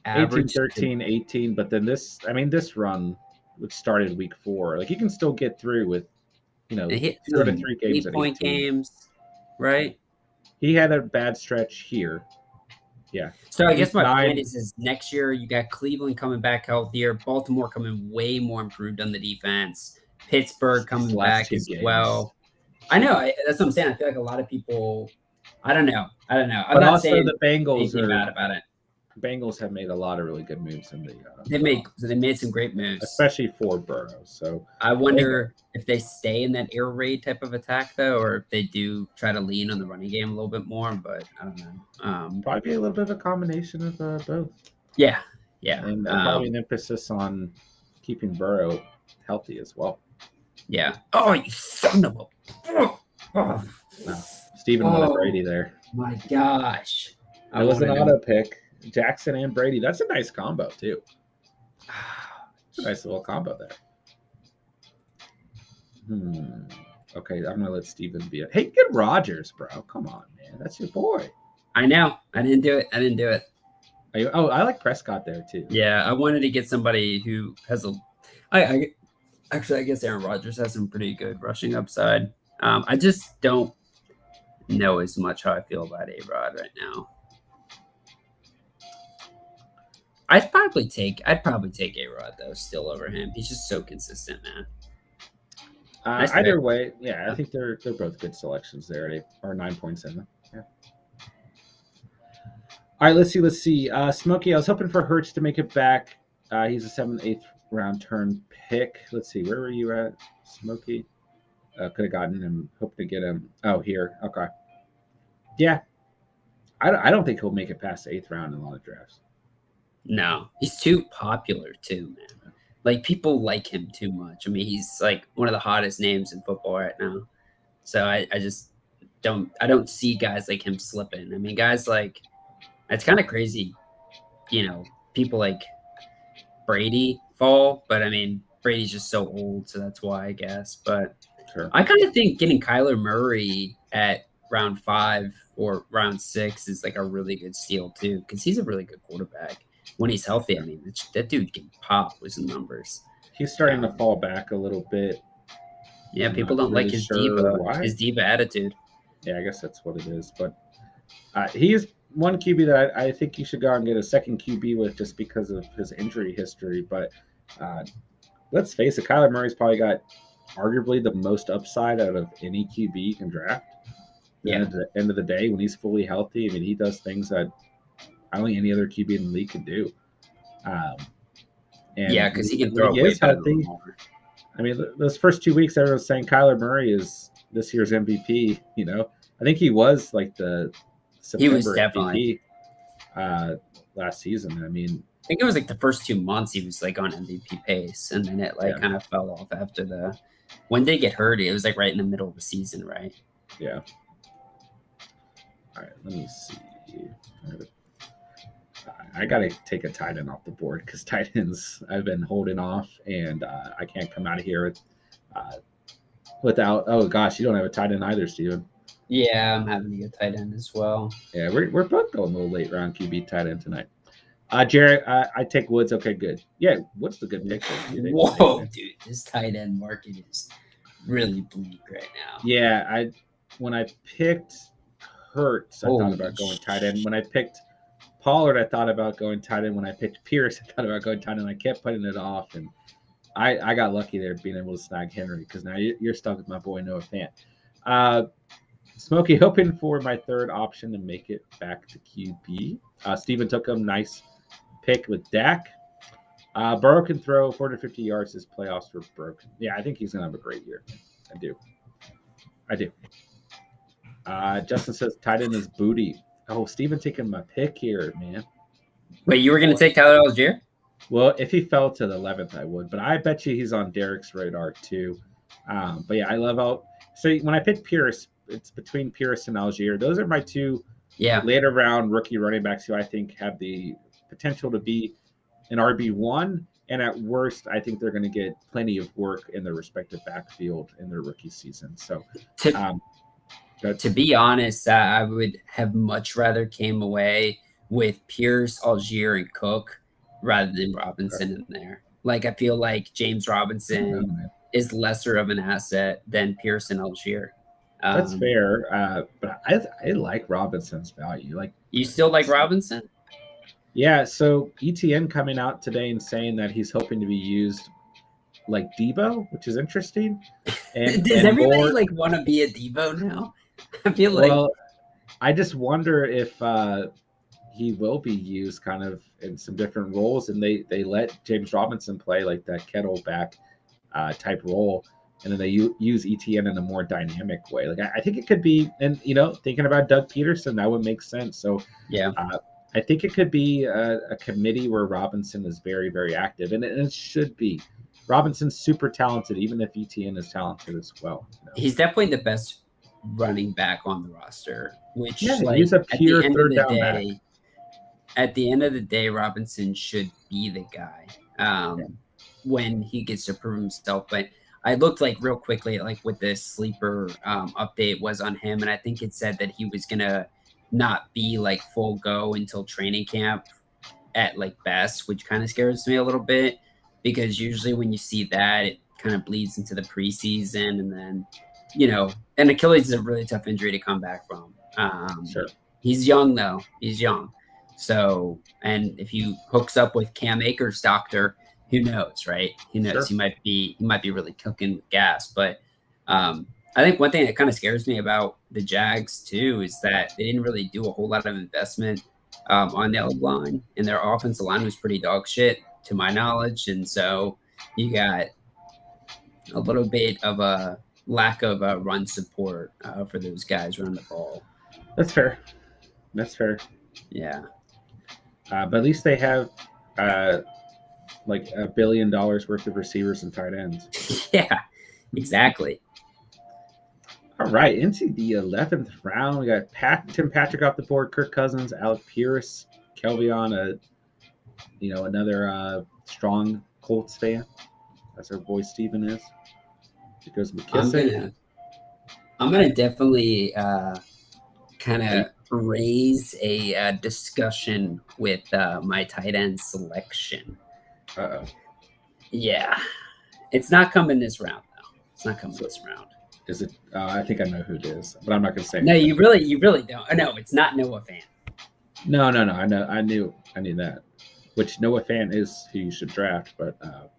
Speaker 2: average.
Speaker 1: 18, 13, 18. But then this run, which started week 4, like you can still get through with, 2 to 3 games at
Speaker 2: 8-point games, right?
Speaker 1: He had a bad stretch here. Yeah.
Speaker 2: So I guess my point is next year you got Cleveland coming back healthier, Baltimore coming way more improved on the defense, Pittsburgh coming back as well. I know. That's what I'm saying. I feel like a lot of people. I don't know. I'm
Speaker 1: but
Speaker 2: not
Speaker 1: also
Speaker 2: saying
Speaker 1: the Bengals are
Speaker 2: bad about it.
Speaker 1: Bengals have made a lot of really good moves in the.
Speaker 2: They made some great moves,
Speaker 1: especially for Burrow. So
Speaker 2: I wonder if they stay in that air raid type of attack though, or if they do try to lean on the running game a little bit more. But I don't know.
Speaker 1: Probably a little bit of a combination of both.
Speaker 2: Yeah,
Speaker 1: and probably an emphasis on keeping Burrow healthy as well.
Speaker 2: Yeah. Oh, you son of a!
Speaker 1: No, Stephen wanted Brady there.
Speaker 2: My gosh,
Speaker 1: it was an auto pick. Jackson and Brady. That's a nice combo too. It's a nice little combo there. Okay, I'm gonna let Steven be it. Hey, get Rodgers, bro. Come on, man. That's your boy.
Speaker 2: I know. I didn't do it.
Speaker 1: I like Prescott there too.
Speaker 2: Yeah, I wanted to get somebody who has I guess Aaron Rodgers has some pretty good rushing upside. I just don't know as much how I feel about A-Rod right now. I'd probably take A-Rod though, still over him. He's just so consistent, man.
Speaker 1: Either way, yeah, I think they're both good selections there. They are 9 points in them. Yeah. All right, let's see. Smokey, I was hoping for Hertz to make it back. He's a 7th, 8th round turn pick. Let's see, where were you at, Smokey? Could have gotten him. Hope to get him. Oh, here. Okay. Yeah, I don't think he'll make it past the 8th round in a lot of drafts.
Speaker 2: No, he's too popular too, man. Like people like him too much. I mean, he's like one of the hottest names in football right now. So I just don't see guys like him slipping. I mean, guys like it's kind of crazy, people like Brady fall, but I mean Brady's just so old, so that's why I guess. But
Speaker 1: Sure.
Speaker 2: I kind of think getting Kyler Murray at round 5 or round 6 is like a really good steal too, because he's a really good quarterback when he's healthy. I mean, that dude can pop with some numbers.
Speaker 1: He's starting to fall back a little bit.
Speaker 2: Yeah,
Speaker 1: I'm
Speaker 2: people
Speaker 1: not
Speaker 2: don't like
Speaker 1: really
Speaker 2: his
Speaker 1: sure
Speaker 2: diva,
Speaker 1: why.
Speaker 2: his diva attitude.
Speaker 1: Yeah, I guess that's what it is. But he's one QB that I think you should go out and get a second QB with just because of his injury history. But let's face it, Kyler Murray's probably got arguably the most upside out of any QB you can draft.
Speaker 2: Yeah.
Speaker 1: At the end of the day, when he's fully healthy, I mean, he does things that I don't think any other QB in the league can do. And
Speaker 2: yeah, because he can
Speaker 1: when
Speaker 2: throw
Speaker 1: he
Speaker 2: way
Speaker 1: is
Speaker 2: better
Speaker 1: healthy.
Speaker 2: than Lamar.
Speaker 1: I mean, those first 2 weeks, everyone was saying Kyler Murray is this year's MVP. I think he was like the September MVP last season. I mean,
Speaker 2: I think it was like the first 2 months he was like on MVP pace, and then it kind of fell off after when they get hurt. It was like right in the middle of the season, right?
Speaker 1: Yeah. All right, let me see. I got to take a tight end off the board because tight ends I've been holding off, and I can't come out of here without. Oh gosh, you don't have a tight end either, Steven.
Speaker 2: Yeah, I'm having to get tight end as well.
Speaker 1: Yeah, we're both going a little late round QB tight end tonight. Jared, I take Woods. Okay, good. Yeah, Woods the good pick.
Speaker 2: Whoa, dude, this tight end market is really bleak right now.
Speaker 1: Yeah, when I picked Hurts, I thought about going tight end. When I picked Pollard, I thought about going tight end. When I picked Pierce, I thought about going tight end. I kept putting it off, and I got lucky there being able to snag Henry because now you're stuck with my boy Noah Fant. Smokey, hoping for my third option to make it back to QB. Steven took him. Nice pick with Dak. Burrow can throw 450 yards. His playoffs were broken. Yeah, I think he's going to have a great year. I do. Justin says tight end is booty. Oh, Steven taking my pick here, man.
Speaker 2: Wait, you were going to take Tyler Algier?
Speaker 1: Well, if he fell to the 11th, I would. But I bet you he's on Derek's radar too. But yeah, I love out. So when I picked Pierce, it's between Pierce and Algier. Those are my two later round rookie running backs who I think have the potential to be an RB1. And at worst, I think they're going to get plenty of work in their respective backfield in their rookie season. So
Speaker 2: to be honest, I would have much rather came away with Pierce, Algier, and Cook rather than Robinson in there. Like, I feel like James Robinson is lesser of an asset than Pierce and Algier.
Speaker 1: That's fair, but I like Robinson's value. Like,
Speaker 2: you still like Robinson?
Speaker 1: Yeah. So ETN coming out today and saying that he's hoping to be used like Debo, which is interesting.
Speaker 2: And does everybody like want to be a Debo now? I feel like.
Speaker 1: Well, I just wonder if he will be used kind of in some different roles, and they let James Robinson play like that kettle back type role, and then they use ETN in a more dynamic way. Like I think it could be, and thinking about Doug Peterson, that would make sense. So
Speaker 2: yeah,
Speaker 1: I think it could be a committee where Robinson is very, very active, and it should be. Robinson's super talented, even if ETN is talented as well.
Speaker 2: He's definitely the best running back on the roster, which
Speaker 1: he's a pure third down back.
Speaker 2: At the end of the day, Robinson should be the guy when he gets to prove himself. But I looked like real quickly, like what the sleeper update was on him, and I think it said that he was gonna not be like full go until training camp at like best, which kind of scares me a little bit because usually when you see that, it kind of bleeds into the preseason, and then and Achilles is a really tough injury to come back from.
Speaker 1: Sure.
Speaker 2: He's young though. He's young. So, and if he hooks up with Cam Akers' doctor, who knows, right? Who knows? Sure. He might be really cooking with gas. But I think one thing that kind of scares me about the Jags too is that they didn't really do a whole lot of investment on the line, and their offensive line was pretty dog shit to my knowledge. And so you got a little bit of a lack of run support for those guys running the ball.
Speaker 1: That's fair. That's fair.
Speaker 2: Yeah.
Speaker 1: But at least they have like $1 billion worth of receivers and tight ends.
Speaker 2: Yeah, exactly.
Speaker 1: All right, into the 11th round, we got Tim Patrick off the board, Kirk Cousins, Alec Pierce, Kelvion, another strong Colts fan. That's our boy Steven is. It goes McKissick.
Speaker 2: I'm gonna definitely kind of raise a discussion with my tight end selection.
Speaker 1: Uh-oh.
Speaker 2: Yeah, it's not coming this round though. It's not coming this round.
Speaker 1: Is it? I think I know who it is, but I'm not going to say.
Speaker 2: No, you really don't. Oh, no, it's not Noah Fant.
Speaker 1: No. I knew that. Which Noah Fant is who you should draft, but oh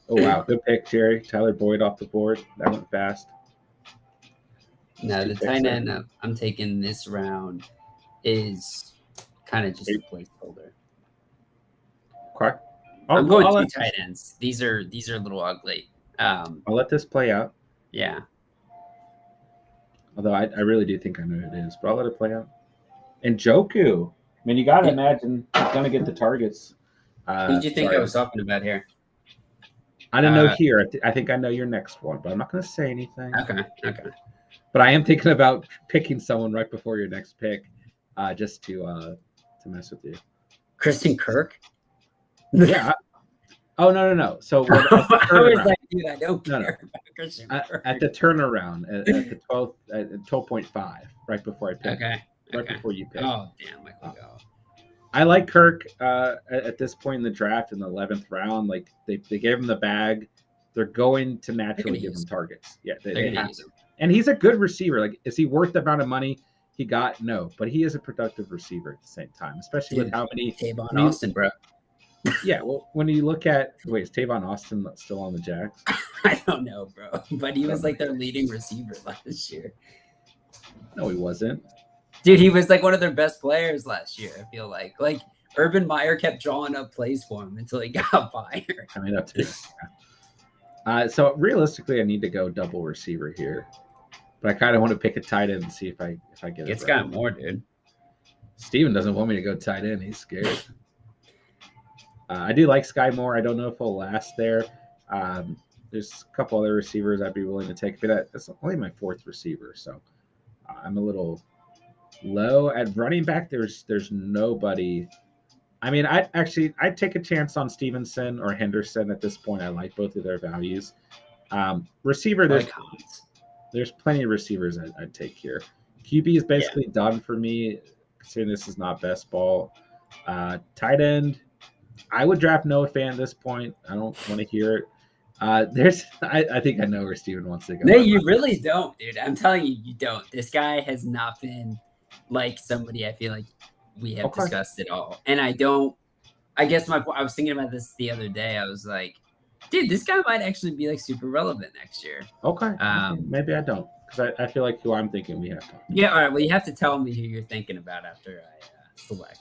Speaker 1: wow, good pick, Jerry. Tyler Boyd off the board. That went fast.
Speaker 2: No, the tight end I'm taking this round is kind of just a placeholder.
Speaker 1: Okay.
Speaker 2: I'm going two tight ends. These are a little ugly.
Speaker 1: I'll let this play out.
Speaker 2: Yeah.
Speaker 1: Although I really do think I know who it is, but I'll let it play out. And Njoku. I mean, you got to imagine he's going to get the targets.
Speaker 2: Who did you think I was talking about here?
Speaker 1: I don't know here. I think I know your next one, but I'm not going to say anything.
Speaker 2: Okay.
Speaker 1: But I am thinking about picking someone right before your next pick, just to mess with you.
Speaker 2: Christian Kirk?
Speaker 1: Yeah. Oh, no. So
Speaker 2: I was like, dude, I don't care about Christian Kirk.
Speaker 1: At the turnaround, at the 12.5, right before I picked.
Speaker 2: Okay.
Speaker 1: Right before you picked.
Speaker 2: Oh, damn. I could go.
Speaker 1: I like Kirk at this point in the draft in the 11th round. Like, they gave him the bag. They're going to naturally give him targets. Yeah, they have to. And he's a good receiver. Like, is he worth the amount of money he got? No, but he is a productive receiver at the same time, especially with how many.
Speaker 2: Tavon Austin, bro.
Speaker 1: Yeah, well, when you look at is Tavon Austin still on the Jags?
Speaker 2: I don't know, bro, but he was like their leading receiver last year.
Speaker 1: No, he wasn't.
Speaker 2: Dude, he was like one of their best players last year. I feel like Urban Meyer kept drawing up plays for him until he got fired.
Speaker 1: I mean, that's it. So realistically, I need to go double receiver here, but I kind of want to pick a tight end and see if I get it.
Speaker 2: It's got more, dude.
Speaker 1: Steven doesn't want me to go tight end. He's scared. I do like Sky Moore. I don't know if he'll last there. There's a couple other receivers I'd be willing to take, but that's only my fourth receiver, so I'm a little low at running back. There's nobody. I mean, I'd take a chance on Stevenson or Henderson at this point. I like both of their values. Receiver, there's plenty of receivers I'd take here. QB is basically done for me, considering this is not best ball. Tight end, I would draft Noah Fant at this point. I don't want to hear it. I think I know where Steven wants to go.
Speaker 2: No, you really don't, dude. I'm telling you, you don't. This guy has not been like somebody I feel like we have discussed at all. And I guess I was thinking about this the other day. I was like, dude, this guy might actually be like super relevant next year.
Speaker 1: Okay. Maybe I don't, because I feel like who I'm thinking we have to.
Speaker 2: Yeah, all right. Well, you have to tell me who you're thinking about after I select.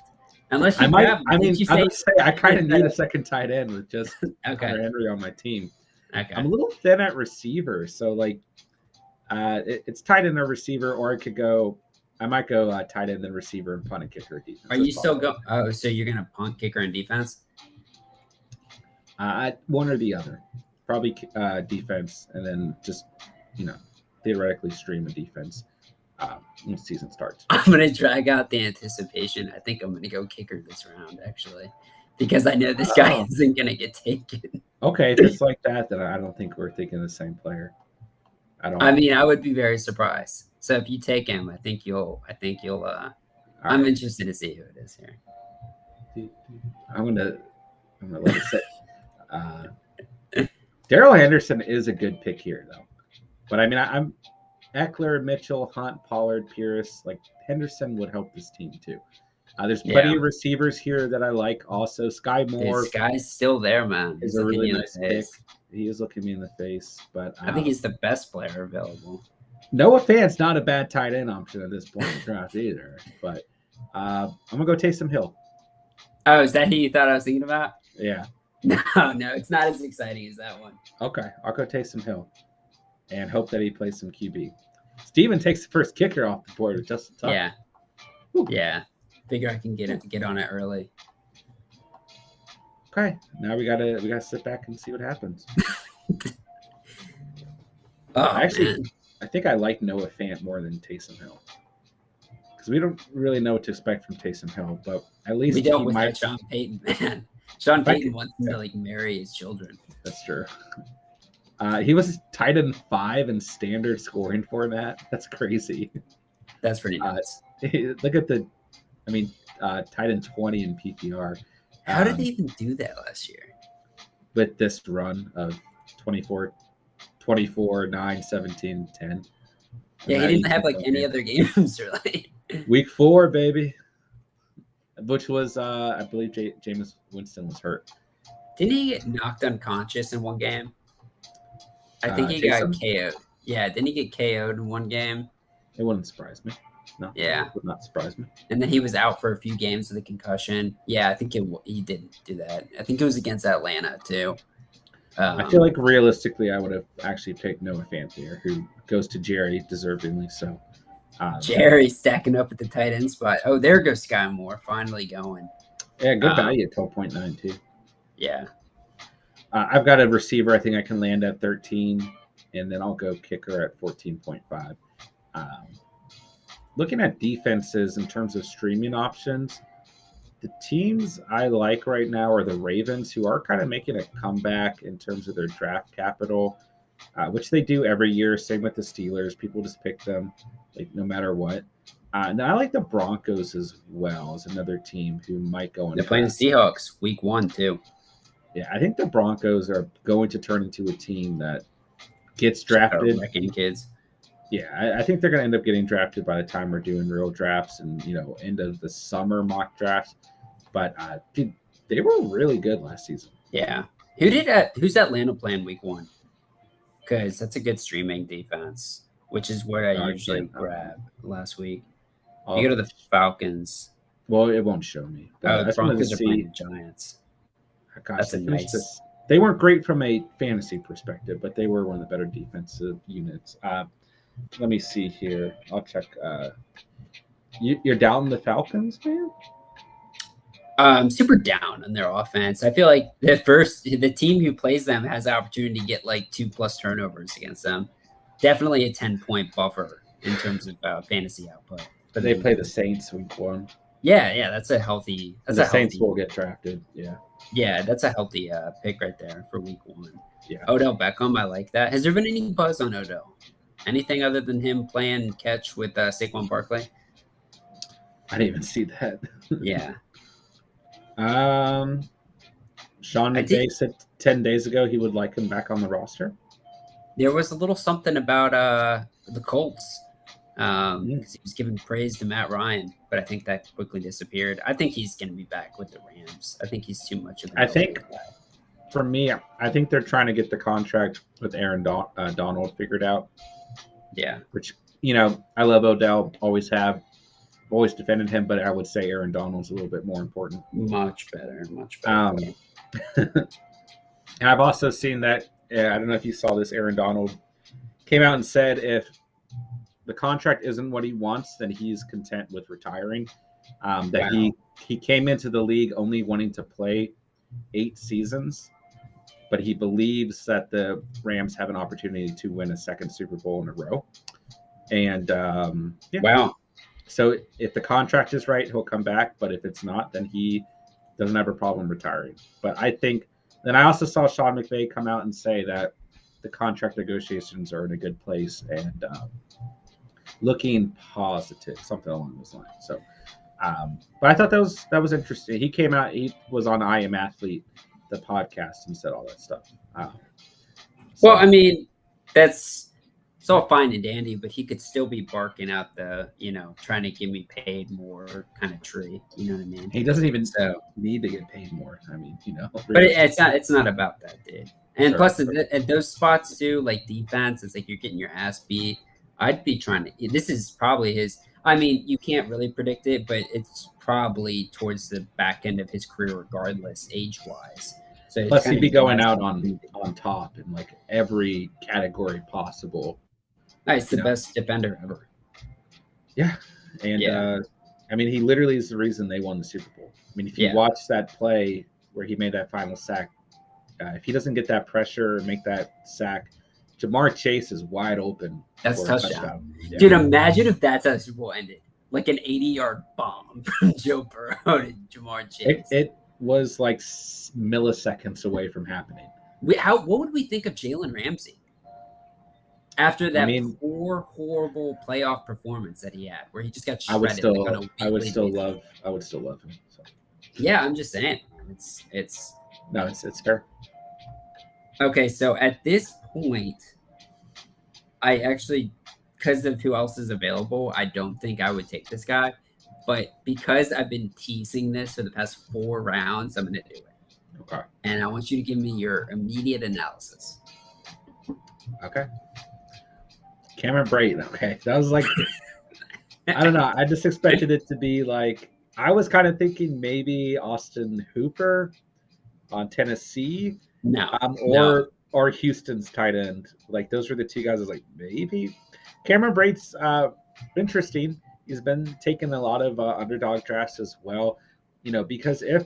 Speaker 2: Unless you
Speaker 1: I kind of need a second tight end with just Hunter Henry on my team.
Speaker 2: Okay.
Speaker 1: I'm a little thin at receiver, so like it's tight end or receiver, or I might go tight end then receiver and punt and kicker defense.
Speaker 2: Are you still go? Oh, so you're gonna punt, kicker, and defense?
Speaker 1: One or the other, probably defense, and then just theoretically stream a defense when season starts.
Speaker 2: I'm gonna drag out the anticipation. I think I'm gonna go kicker this round, actually, because I know this guy isn't gonna get taken.
Speaker 1: Okay, if it's like that, then I don't think we're thinking the same player.
Speaker 2: I mean, I would be very surprised. So if you take him, I think you'll. I'm interested to see who it is here.
Speaker 1: I'm gonna let it sit. Darrell Henderson is a good pick here, though. But I mean, I'm Eckler, Mitchell, Hunt, Pollard, Pierce. Like, Henderson would help this team too. There's plenty of receivers here that I like. Also, Sky Moore.
Speaker 2: This guy's still there, man.
Speaker 1: He's a really nice pick. He is looking me in the face, but
Speaker 2: I think he's the best player available.
Speaker 1: Noah Fant's not a bad tight end option at this point in the draft either. But I'm gonna go Taysom Hill.
Speaker 2: Oh, is that who you thought I was thinking about?
Speaker 1: Yeah.
Speaker 2: No, it's not as exciting as that one.
Speaker 1: Okay, I'll go Taysom Hill, and hope that he plays some QB. Steven takes the first kicker off the board with Justin Tucker.
Speaker 2: Yeah.
Speaker 1: Whew.
Speaker 2: Yeah. Figure I can get on it early.
Speaker 1: Okay, now we gotta sit back and see what happens. Actually, man. I think I like Noah Fant more than Taysom Hill because we don't really know what to expect from Taysom Hill, but at least
Speaker 2: we don't with that Sean Payton, man. Sean Payton wants to like marry his children.
Speaker 1: That's true. He was tight end 5 in standard scoring format. That's crazy.
Speaker 2: That's pretty nuts.
Speaker 1: Look at tight end 20 in PPR.
Speaker 2: How did they even do that last year?
Speaker 1: With this run of 24, 9, 17, 10.
Speaker 2: Yeah, he didn't have like any other games really.
Speaker 1: Week 4, baby. Which was, I believe Jameis Winston was hurt.
Speaker 2: Didn't he get knocked unconscious in one game? I think he got KO'd. Yeah, didn't he get KO'd in one game?
Speaker 1: It wouldn't surprise me. No.
Speaker 2: Yeah.
Speaker 1: It would not surprise me.
Speaker 2: And then he was out for a few games with a concussion. Yeah, I think he didn't do that. I think it was against Atlanta, too.
Speaker 1: I feel like realistically, I would have actually picked Noah Fant here, who goes to Jerry deservingly. So
Speaker 2: Jerry stacking up at the tight end spot. Oh, there goes Sky Moore finally going.
Speaker 1: Yeah, good value at 12.9 too.
Speaker 2: Yeah.
Speaker 1: I've got a receiver I think I can land at 13, and then I'll go kicker at 14.5. Looking at defenses in terms of streaming options, the teams I like right now are the Ravens, who are kind of making a comeback in terms of their draft capital, which they do every year. Same with the Steelers. People just pick them like no matter what. And I like the Broncos as well as another team who might go in.
Speaker 2: They're playing the Seahawks week 1 too.
Speaker 1: Yeah, I think the Broncos are going to turn into a team that gets drafted.
Speaker 2: Wrecking kids.
Speaker 1: Yeah, I think they're going to end up getting drafted by the time we're doing real drafts and, end of the summer mock drafts. But, dude, they were really good last season.
Speaker 2: Yeah. Who's Atlanta playing week 1? Because that's a good streaming defense, which is what I usually grab last week. You go to the Falcons.
Speaker 1: Well, it won't show me.
Speaker 2: The Broncos are playing the Giants.
Speaker 1: Gosh, that's a nice. They weren't great from a fantasy perspective, but they were one of the better defensive units. Let me see here. I'll check. You're down the Falcons, man?
Speaker 2: I'm super down on their offense. I feel like the team who plays them has the opportunity to get like 2+ turnovers against them. Definitely a 10-point buffer in terms of fantasy output.
Speaker 1: But they play the Saints week 1.
Speaker 2: Yeah, that's a healthy. The
Speaker 1: Saints will get drafted.
Speaker 2: Yeah, that's a healthy pick right there for week 1.
Speaker 1: Yeah,
Speaker 2: Odell Beckham, I like that. Has there been any buzz on Odell? Anything other than him playing catch with Saquon Barkley?
Speaker 1: I didn't even see that.
Speaker 2: Yeah.
Speaker 1: Sean McVay said 10 days ago he would like him back on the roster.
Speaker 2: There was a little something about the Colts. Because he was giving praise to Matt Ryan, but I think that quickly disappeared. I think he's going to be back with the Rams. I think he's too much of a
Speaker 1: for me, I think they're trying to get the contract with Aaron Donald figured out.
Speaker 2: Yeah.
Speaker 1: Which, I love Odell, always defended him, but I would say Aaron Donald's a little bit more important.
Speaker 2: Much better.
Speaker 1: And I've also seen that, I don't know if you saw this, Aaron Donald came out and said if the contract isn't what he wants, then he's content with retiring. He came into the league only wanting to play 8 seasons, but he believes that the Rams have an opportunity to win a second Super Bowl in a row. And
Speaker 2: wow.
Speaker 1: So if the contract is right, he'll come back. But if it's not, then he doesn't have a problem retiring. But I think then I also saw Sean McVay come out and say that the contract negotiations are in a good place and looking positive, something along those lines. So, but I thought that was interesting. He came out, he was on I Am Athlete, the podcast, and said all that stuff.
Speaker 2: Well, I mean, it's all fine and dandy, but he could still be barking out the, trying to get me paid more kind of tree. You know what I mean?
Speaker 1: He doesn't even need to get paid more. I mean,
Speaker 2: But it's not about that, dude. And plus, at those spots too, like defense, it's like you're getting your ass beat. I'd be trying to. This is probably his. I mean, you can't really predict it, but it's probably towards the back end of his career, regardless, age-wise. So it's
Speaker 1: Plus,
Speaker 2: kind
Speaker 1: he'd
Speaker 2: of
Speaker 1: be going
Speaker 2: wise.
Speaker 1: out on top in like every category possible.
Speaker 2: It's the
Speaker 1: You know,
Speaker 2: best defender ever.
Speaker 1: yeah, and
Speaker 2: Yeah,
Speaker 1: I mean, he literally is the reason they won the Super Bowl. I mean, if you
Speaker 2: yeah,
Speaker 1: watch that play where he made that final sack, if he doesn't get that pressure or make that sack, Jamar Chase is wide open
Speaker 2: that's a
Speaker 1: for a
Speaker 2: touchdown.
Speaker 1: touchdown. Yeah.
Speaker 2: Dude, imagine if that's how the Super Bowl ended. Like an 80-yard bomb from Joe Burrow to Jamar Chase.
Speaker 1: It was like milliseconds away from happening.
Speaker 2: What would we think of Jalen Ramsey after that
Speaker 1: I mean,
Speaker 2: poor, horrible playoff performance that he had, where he just got
Speaker 1: I would
Speaker 2: shredded like on a
Speaker 1: still,
Speaker 2: weekly basis?
Speaker 1: I would still love him. So.
Speaker 2: Yeah, I'm just saying. It's
Speaker 1: No, it's fair.
Speaker 2: okay. So at this point, I actually, because of who else is available, I don't think I would take this guy. But because I've been teasing this for the past 4 rounds, I'm going to do it.
Speaker 1: Okay.
Speaker 2: And I want you to give me your immediate analysis.
Speaker 1: Okay. Cameron Brate. Okay. That was like, I don't know. I just expected it to be like, I was kind of thinking maybe Austin Hooper on Tennessee.
Speaker 2: No.
Speaker 1: Or Houston's tight end. Like, those were the two guys I was like, maybe. Cameron Brate's interesting. He's been taking a lot of underdog drafts as well. You know, because if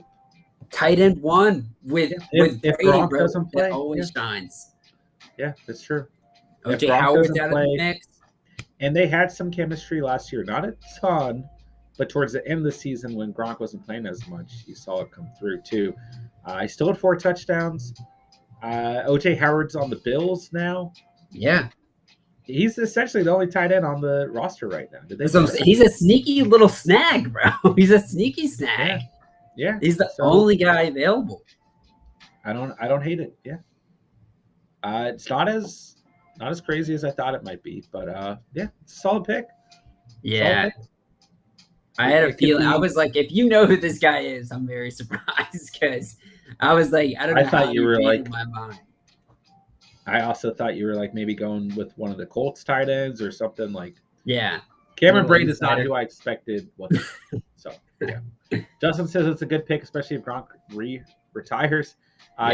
Speaker 2: tight end 1 with
Speaker 1: if
Speaker 2: Brady,
Speaker 1: Gronk doesn't play,
Speaker 2: it always shines.
Speaker 1: Yeah, that's true.
Speaker 2: OJ Howard's out of the mix.
Speaker 1: And they had some chemistry last year, not a ton, but towards the end of the season when Gronk wasn't playing as much, you saw it come through too. He still had 4 touchdowns. OJ Howard's on the Bills now.
Speaker 2: Yeah.
Speaker 1: He's essentially the only tight end on the roster right now.
Speaker 2: He's a sneaky little snag, bro. He's a sneaky snag.
Speaker 1: Yeah.
Speaker 2: He's the only guy available.
Speaker 1: I don't hate it. Yeah. It's not as crazy as I thought it might be, but yeah, it's a solid pick.
Speaker 2: Yeah. Solid pick. I had a feeling. I was like, if you know who this guy is, I'm very surprised because I was like, I don't know. I thought you were like, in my mind.
Speaker 1: I also thought you were like maybe going with one of the Colts tight ends or something like.
Speaker 2: Yeah.
Speaker 1: Cameron Brate is not who I expected. So yeah. Justin says it's a good pick, especially if Gronk retires.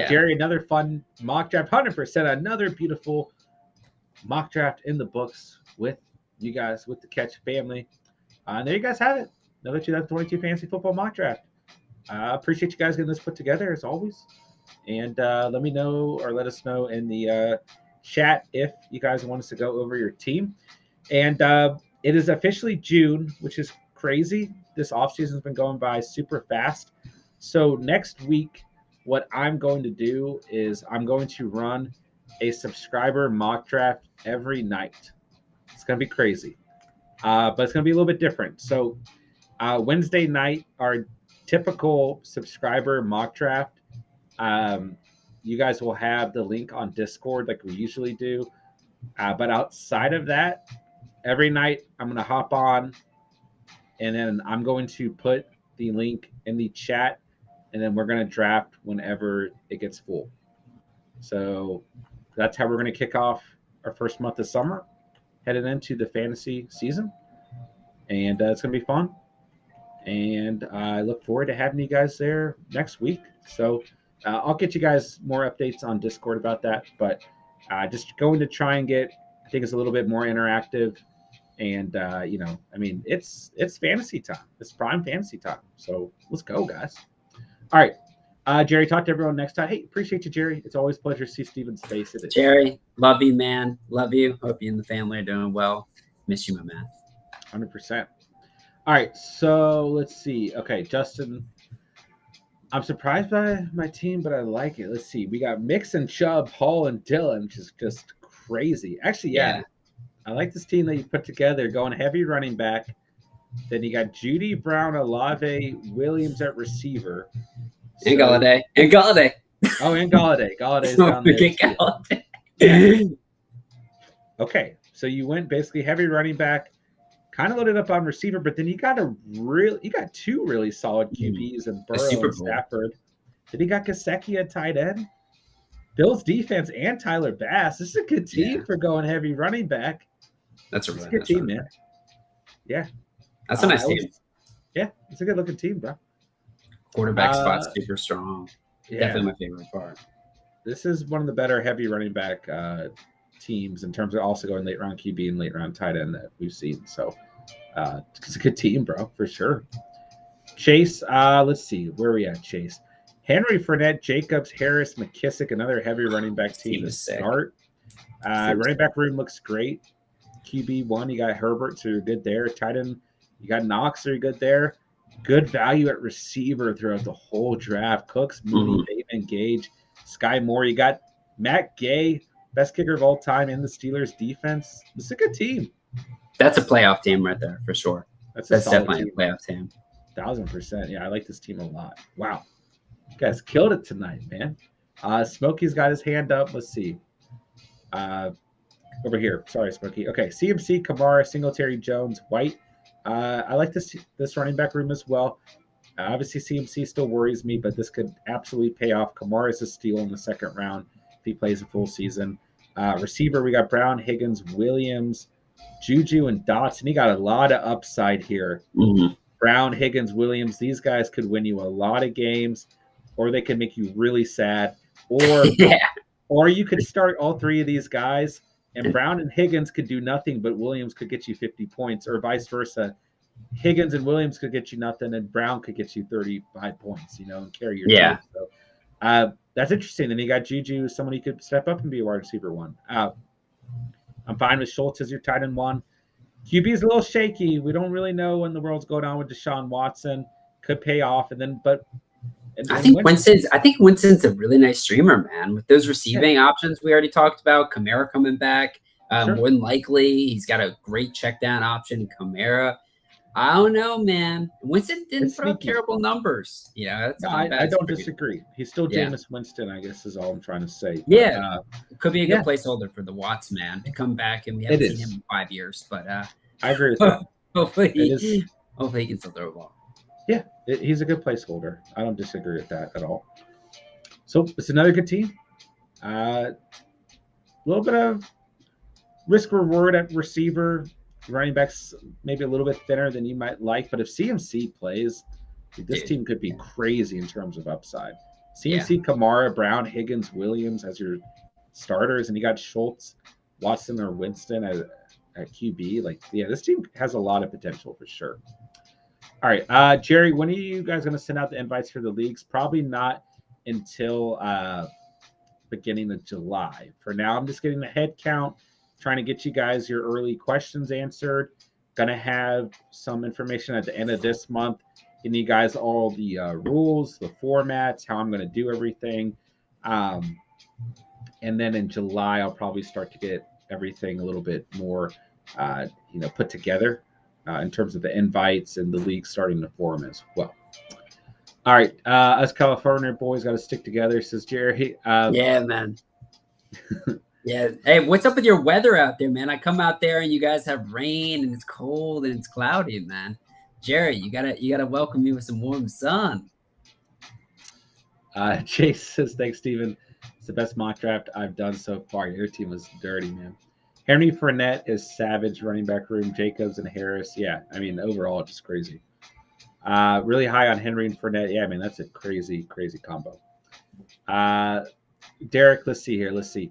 Speaker 1: Jerry, another fun mock draft, 100%. Another beautiful mock draft in the books with you guys, with the Catch family. And there you guys have it. Another 2022 Fantasy Football mock draft. Appreciate you guys getting this put together as always. And let me know or let us know in the chat if you guys want us to go over your team. And it is officially June, which is crazy. This offseason has been going by super fast. So next week, what I'm going to do is I'm going to run a subscriber mock draft every night. It's going to be crazy, but it's going to be a little bit different. So Wednesday night, our typical subscriber mock draft, you guys will have the link on Discord like we usually do. But outside of that, every night I'm going to hop on and then I'm going to put the link in the chat and then we're going to draft whenever it gets full. So that's how we're going to kick off our first month of summer, headed into the fantasy season. And it's going to be fun. And I look forward to having you guys there next week. So I'll get you guys more updates on Discord about that. But just going to try and get, I think it's a little bit more interactive. And, you know, I mean, it's fantasy time. It's prime fantasy time. So let's go, guys. All right. Jerry, talk to everyone next time. Hey, appreciate you, Jerry. It's always a pleasure to see Steven's face. It is.
Speaker 2: Jerry, love you, man. Love you. Hope you and the family are doing well. Miss you, my man.
Speaker 1: 100%. All right. So let's see. Okay, Justin. I'm surprised by my team, but I like it. Let's see. We got Mixon, Chubb, Hall, and Dylan, which is just crazy. Actually, yeah. I like this team that you put together, going heavy running back. Then you got Judy, Brown, Olave, Williams at receiver.
Speaker 2: And Galladay. And Galladay.
Speaker 1: Oh, and Galladay. Galladay's down there. Galladay. Okay. So you went basically heavy running back, kind of loaded up on receiver, but then you got 2 really solid QBs in Burrow and Stafford. Then you got Gesicki at tight end. Bills defense and Tyler Bass. This is a good team for going heavy running back.
Speaker 2: That's a
Speaker 1: good team, man. Yeah.
Speaker 2: That's a nice
Speaker 1: I
Speaker 2: team.
Speaker 1: Yeah, it's a good looking team, bro.
Speaker 2: Quarterback spot's super strong.
Speaker 1: Yeah,
Speaker 2: Definitely my favorite part.
Speaker 1: this is one of the better heavy running back teams in terms of also going late round QB and late round tight end that we've seen. So it's a good team, bro, for sure. Chase, let's see, where are we at, Chase? Henry, Fournette, Jacobs, Harris, McKissick, another heavy running back team to start. Running back room looks great. QB1, you got Herbert, so you're good there. Tight end, you got Knox, so you're good there. Good value at receiver throughout the whole draft. Cooks, Mooney, Bateman, Gage, Sky Moore. You got Matt Gay, best kicker of all time in the Steelers defense. It's a good team.
Speaker 2: That's a playoff team right there for sure. That's definitely
Speaker 1: team.
Speaker 2: A playoff team.
Speaker 1: 1,000%. Yeah, I like this team a lot. Wow. You guys killed it tonight, man. Smokey's got his hand up. Let's see. Over here. Sorry, Smokey. Okay, CMC, Kamara, Singletary, Jones, White. I like this running back room as well. Obviously, CMC still worries me, but this could absolutely pay off. Kamara is a steal in the second round if he plays a full season. Receiver, we got Brown, Higgins, Williams, Juju, and Dotson. He got a lot of upside here. Brown, Higgins, Williams, these guys could win you a lot of games, or they could make you really sad. Or you could start all three of these guys, and Brown and Higgins could do nothing, but Williams could get you 50 points, or vice versa. Higgins and Williams could get you nothing, and Brown could get you 35 points, and carry your team. So that's interesting. Then you got Juju, someone who could step up and be a wide receiver one. I'm fine with Schultz as your tight end one. QB is a little shaky. We don't really know when the world's going on with Deshaun Watson. Could pay off,
Speaker 2: I think Winston's a really nice streamer, man. With those receiving options we already talked about, Kamara coming back, more than likely, he's got a great check down option in Kamara. I don't know, man. Winston didn't put up terrible numbers.
Speaker 1: I don't disagree. He's still Jameis Winston, I guess, is all I'm trying to say.
Speaker 2: But, it could be a good placeholder for the Watts, man, to come back, and we haven't seen him in 5 years. But
Speaker 1: I agree with that.
Speaker 2: hopefully he can still throw a ball.
Speaker 1: Yeah, he's a good placeholder. I don't disagree with that at all. So it's another good team. A little bit of risk reward at receiver. Running backs maybe a little bit thinner than you might like, but if CMC plays, this team could be crazy in terms of upside. CMC, Kamara, Brown, Higgins, Williams as your starters, and you got Schultz, Watson, or Winston at QB. This team has a lot of potential for sure. All right, Jerry, when are you guys going to send out the invites for the leagues? Probably not until beginning of July. For now, I'm just getting the head count, trying to get you guys your early questions answered. Going to have some information at the end of this month, getting you guys all the rules, the formats, how I'm going to do everything. And then in July, I'll probably start to get everything a little bit more, put together. In terms of the invites and the league starting to form as well. All right. Us California boys got to stick together, says Jerry.
Speaker 2: Yeah, man. Yeah. Hey, what's up with your weather out there, man? I come out there and you guys have rain and it's cold and it's cloudy, man. Jerry, you gotta welcome me with some warm sun.
Speaker 1: Chase says, thanks, Steven. It's the best mock draft I've done so far. Your team was dirty, man. Henry, Fournette is savage running back room. Jacobs and Harris. Yeah, I mean, overall, just crazy. Really high on Henry and Fournette. Yeah, man, that's a crazy, crazy combo. Derek, let's see here. Let's see.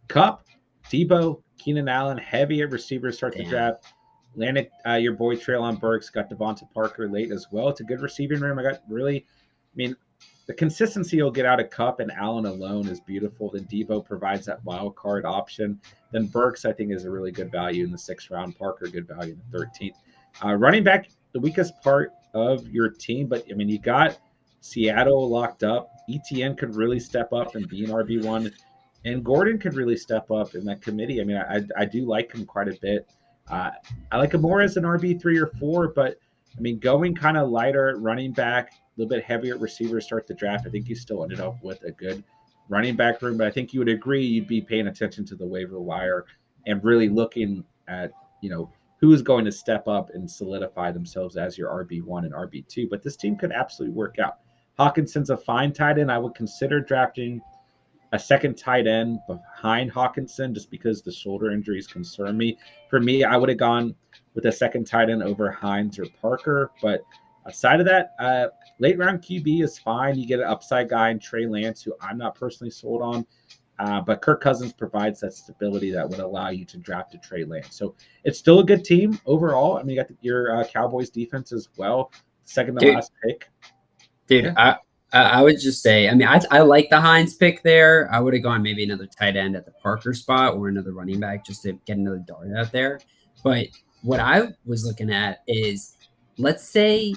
Speaker 1: Kupp, Debo, Keenan Allen, heavy at receiver start the draft. Landed your boy Treylon Burks, got Devonta Parker late as well. It's a good receiving room. The consistency you'll get out of Kupp and Allen alone is beautiful. Then Debo provides that wild card option. Then Burks, I think, is a really good value in the 6th round. Parker, good value in the 13th. Running back, the weakest part of your team. But, you got Seattle locked up. ETN could really step up and be an RB1. And Gordon could really step up in that committee. I do like him quite a bit. I like him more as an RB3 or 4. But, going kind of lighter at running back, a little bit heavier at receiver to start the draft, I think you still ended up with a good running back room. But I think you would agree you'd be paying attention to the waiver wire and really looking at, who's going to step up and solidify themselves as your RB1 and RB2. But this team could absolutely work out. Hawkinson's a fine tight end. I would consider drafting a second tight end behind Hawkinson just because the shoulder injuries concern me. For me, I would have gone with a second tight end over Hines or Parker. But aside of that, late round QB is fine. You get an upside guy in Trey Lance, who I'm not personally sold on. But Kirk Cousins provides that stability that would allow you to draft a Trey Lance. So it's still a good team overall. I mean, you got your Cowboys defense as well. Second to last pick.
Speaker 2: Dude, yeah. I would just say, I mean, I like the Hines pick there. I would have gone maybe another tight end at the Parker spot or another running back just to get another dart out there. But what I was looking at is, let's say,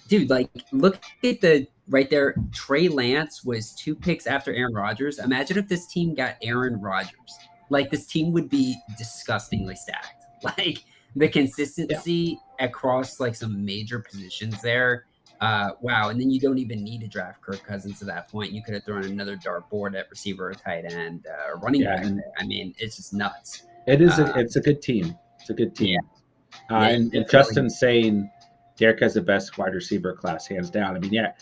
Speaker 2: dude, like look at the right there. Trey Lance was 2 picks after Aaron Rodgers. Imagine if this team got Aaron Rodgers. Like this team would be disgustingly stacked. Like the consistency across like some major positions there. Wow. And then you don't even need to draft Kirk Cousins at that point. You could have thrown another dartboard at receiver or tight end or running back. I mean, it's just nuts.
Speaker 1: It is. It's a good team. It's a good team. Yeah. And Justin saying Derek has the best wide receiver class, hands down. I mean, yeah,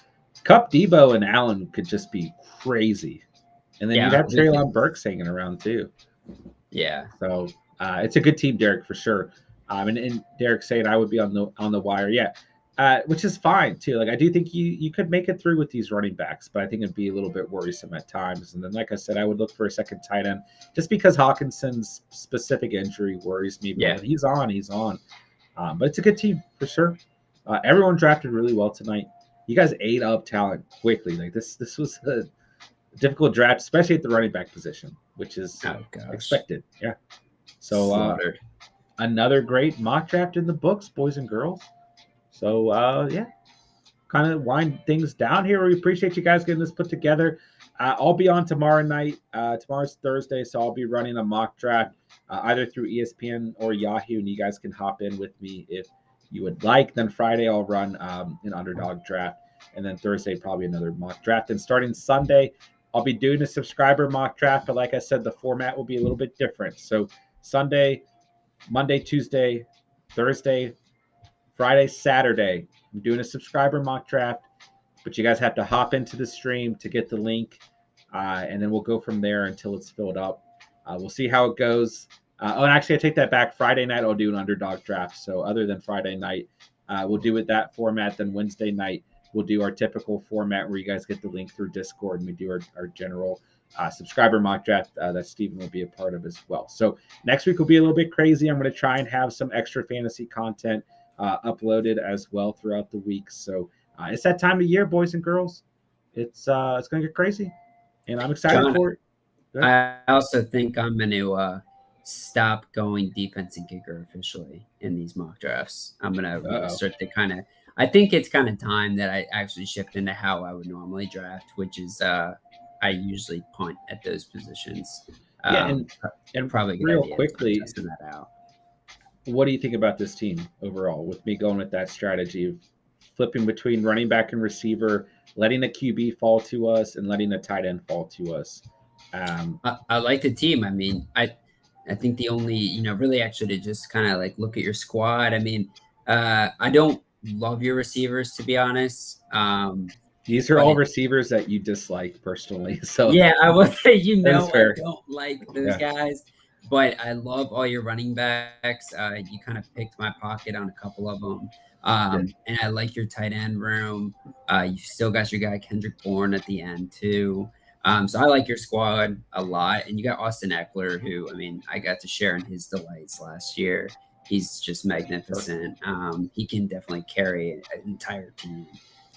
Speaker 1: Kupp, Debo, and Allen could just be crazy. And then you'd have Treylon Burks hanging around too.
Speaker 2: Yeah.
Speaker 1: So it's a good team, Derek, for sure. And Derek saying I would be on the wire. Yeah. Which is fine too. Like I do think you could make it through with these running backs, but I think it'd be a little bit worrisome at times. And then, like I said, I would look for a second tight end just because Hawkinson's specific injury worries me. But when he's on. But it's a good team for sure. Everyone drafted really well tonight. You guys ate up talent quickly. Like this was a difficult draft, especially at the running back position, which is expected. Yeah. So another great mock draft in the books, boys and girls. So, kind of wind things down here. We appreciate you guys getting this put together. I'll be on tomorrow night. Tomorrow's Thursday, so I'll be running a mock draft either through ESPN or Yahoo, and you guys can hop in with me if you would like. Then Friday, I'll run an Underdog draft, and then Thursday, probably another mock draft. And starting Sunday, I'll be doing a subscriber mock draft, but like I said, the format will be a little bit different. So Sunday, Monday, Tuesday, Thursday, Friday, Saturday, I'm doing a subscriber mock draft, but you guys have to hop into the stream to get the link, and then we'll go from there until it's filled up. We'll see how it goes. And actually, I take that back. Friday night, I'll do an Underdog draft. So other than Friday night, we'll do it that format. Then Wednesday night, we'll do our typical format where you guys get the link through Discord, and we do our general subscriber mock draft that Steven will be a part of as well. So next week will be a little bit crazy. I'm going to try and have some extra fantasy content uploaded as well throughout the week. So it's that time of year, boys and girls. It's going to get crazy, and I'm excited for it.
Speaker 2: I also think I'm going to stop going defense and kicker officially in these mock drafts. I'm going to start to I think it's kind of time that I actually shift into how I would normally draft, which is I usually punt at those positions.
Speaker 1: And
Speaker 2: probably
Speaker 1: real quickly,
Speaker 2: testing that out.
Speaker 1: What do you think about this team overall with me going with that strategy of flipping between running back and receiver, letting a QB fall to us and letting a tight end fall to us?
Speaker 2: I like the team. I mean, I think the only, really actually to just kind of like look at your squad. I mean, I don't love your receivers, to be honest.
Speaker 1: These are all receivers that you dislike personally. So
Speaker 2: yeah, I will say, I don't like those guys. But I love all your running backs. You kind of picked my pocket on a couple of them. And I like your tight end room. You still got your guy Kendrick Bourne at the end too. So I like your squad a lot. And you got Austin Eckler, who, I mean, I got to share in his delights last year. He's just magnificent. He can definitely carry an entire team.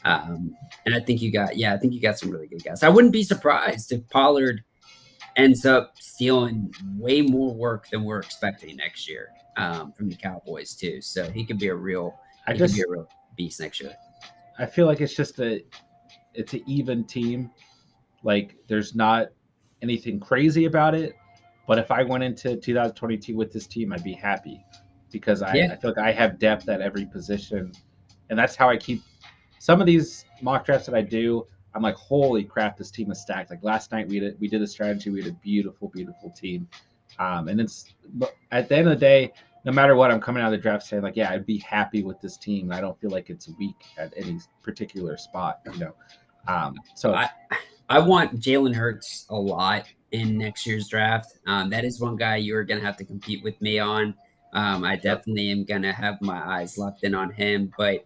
Speaker 2: And I think you got some really good guys. I wouldn't be surprised if Pollard ends up stealing way more work than we're expecting next year from the Cowboys too. So he could be a real beast next year.
Speaker 1: I feel like it's an even team. Like there's not anything crazy about it. But if I went into 2022 with this team, I'd be happy because I feel like I have depth at every position. And that's how I keep some of these mock drafts that I do. I'm like, holy crap, this team is stacked. Like last night we did a strategy. We had a beautiful, beautiful team. And it's at the end of the day, no matter what, I'm coming out of the draft saying like, yeah, I'd be happy with this team. I don't feel like it's weak at any particular spot, So
Speaker 2: I want Jalen Hurts a lot in next year's draft. That is one guy you're going to have to compete with me on. I
Speaker 1: Yep.
Speaker 2: definitely am going to have my eyes locked in on him, but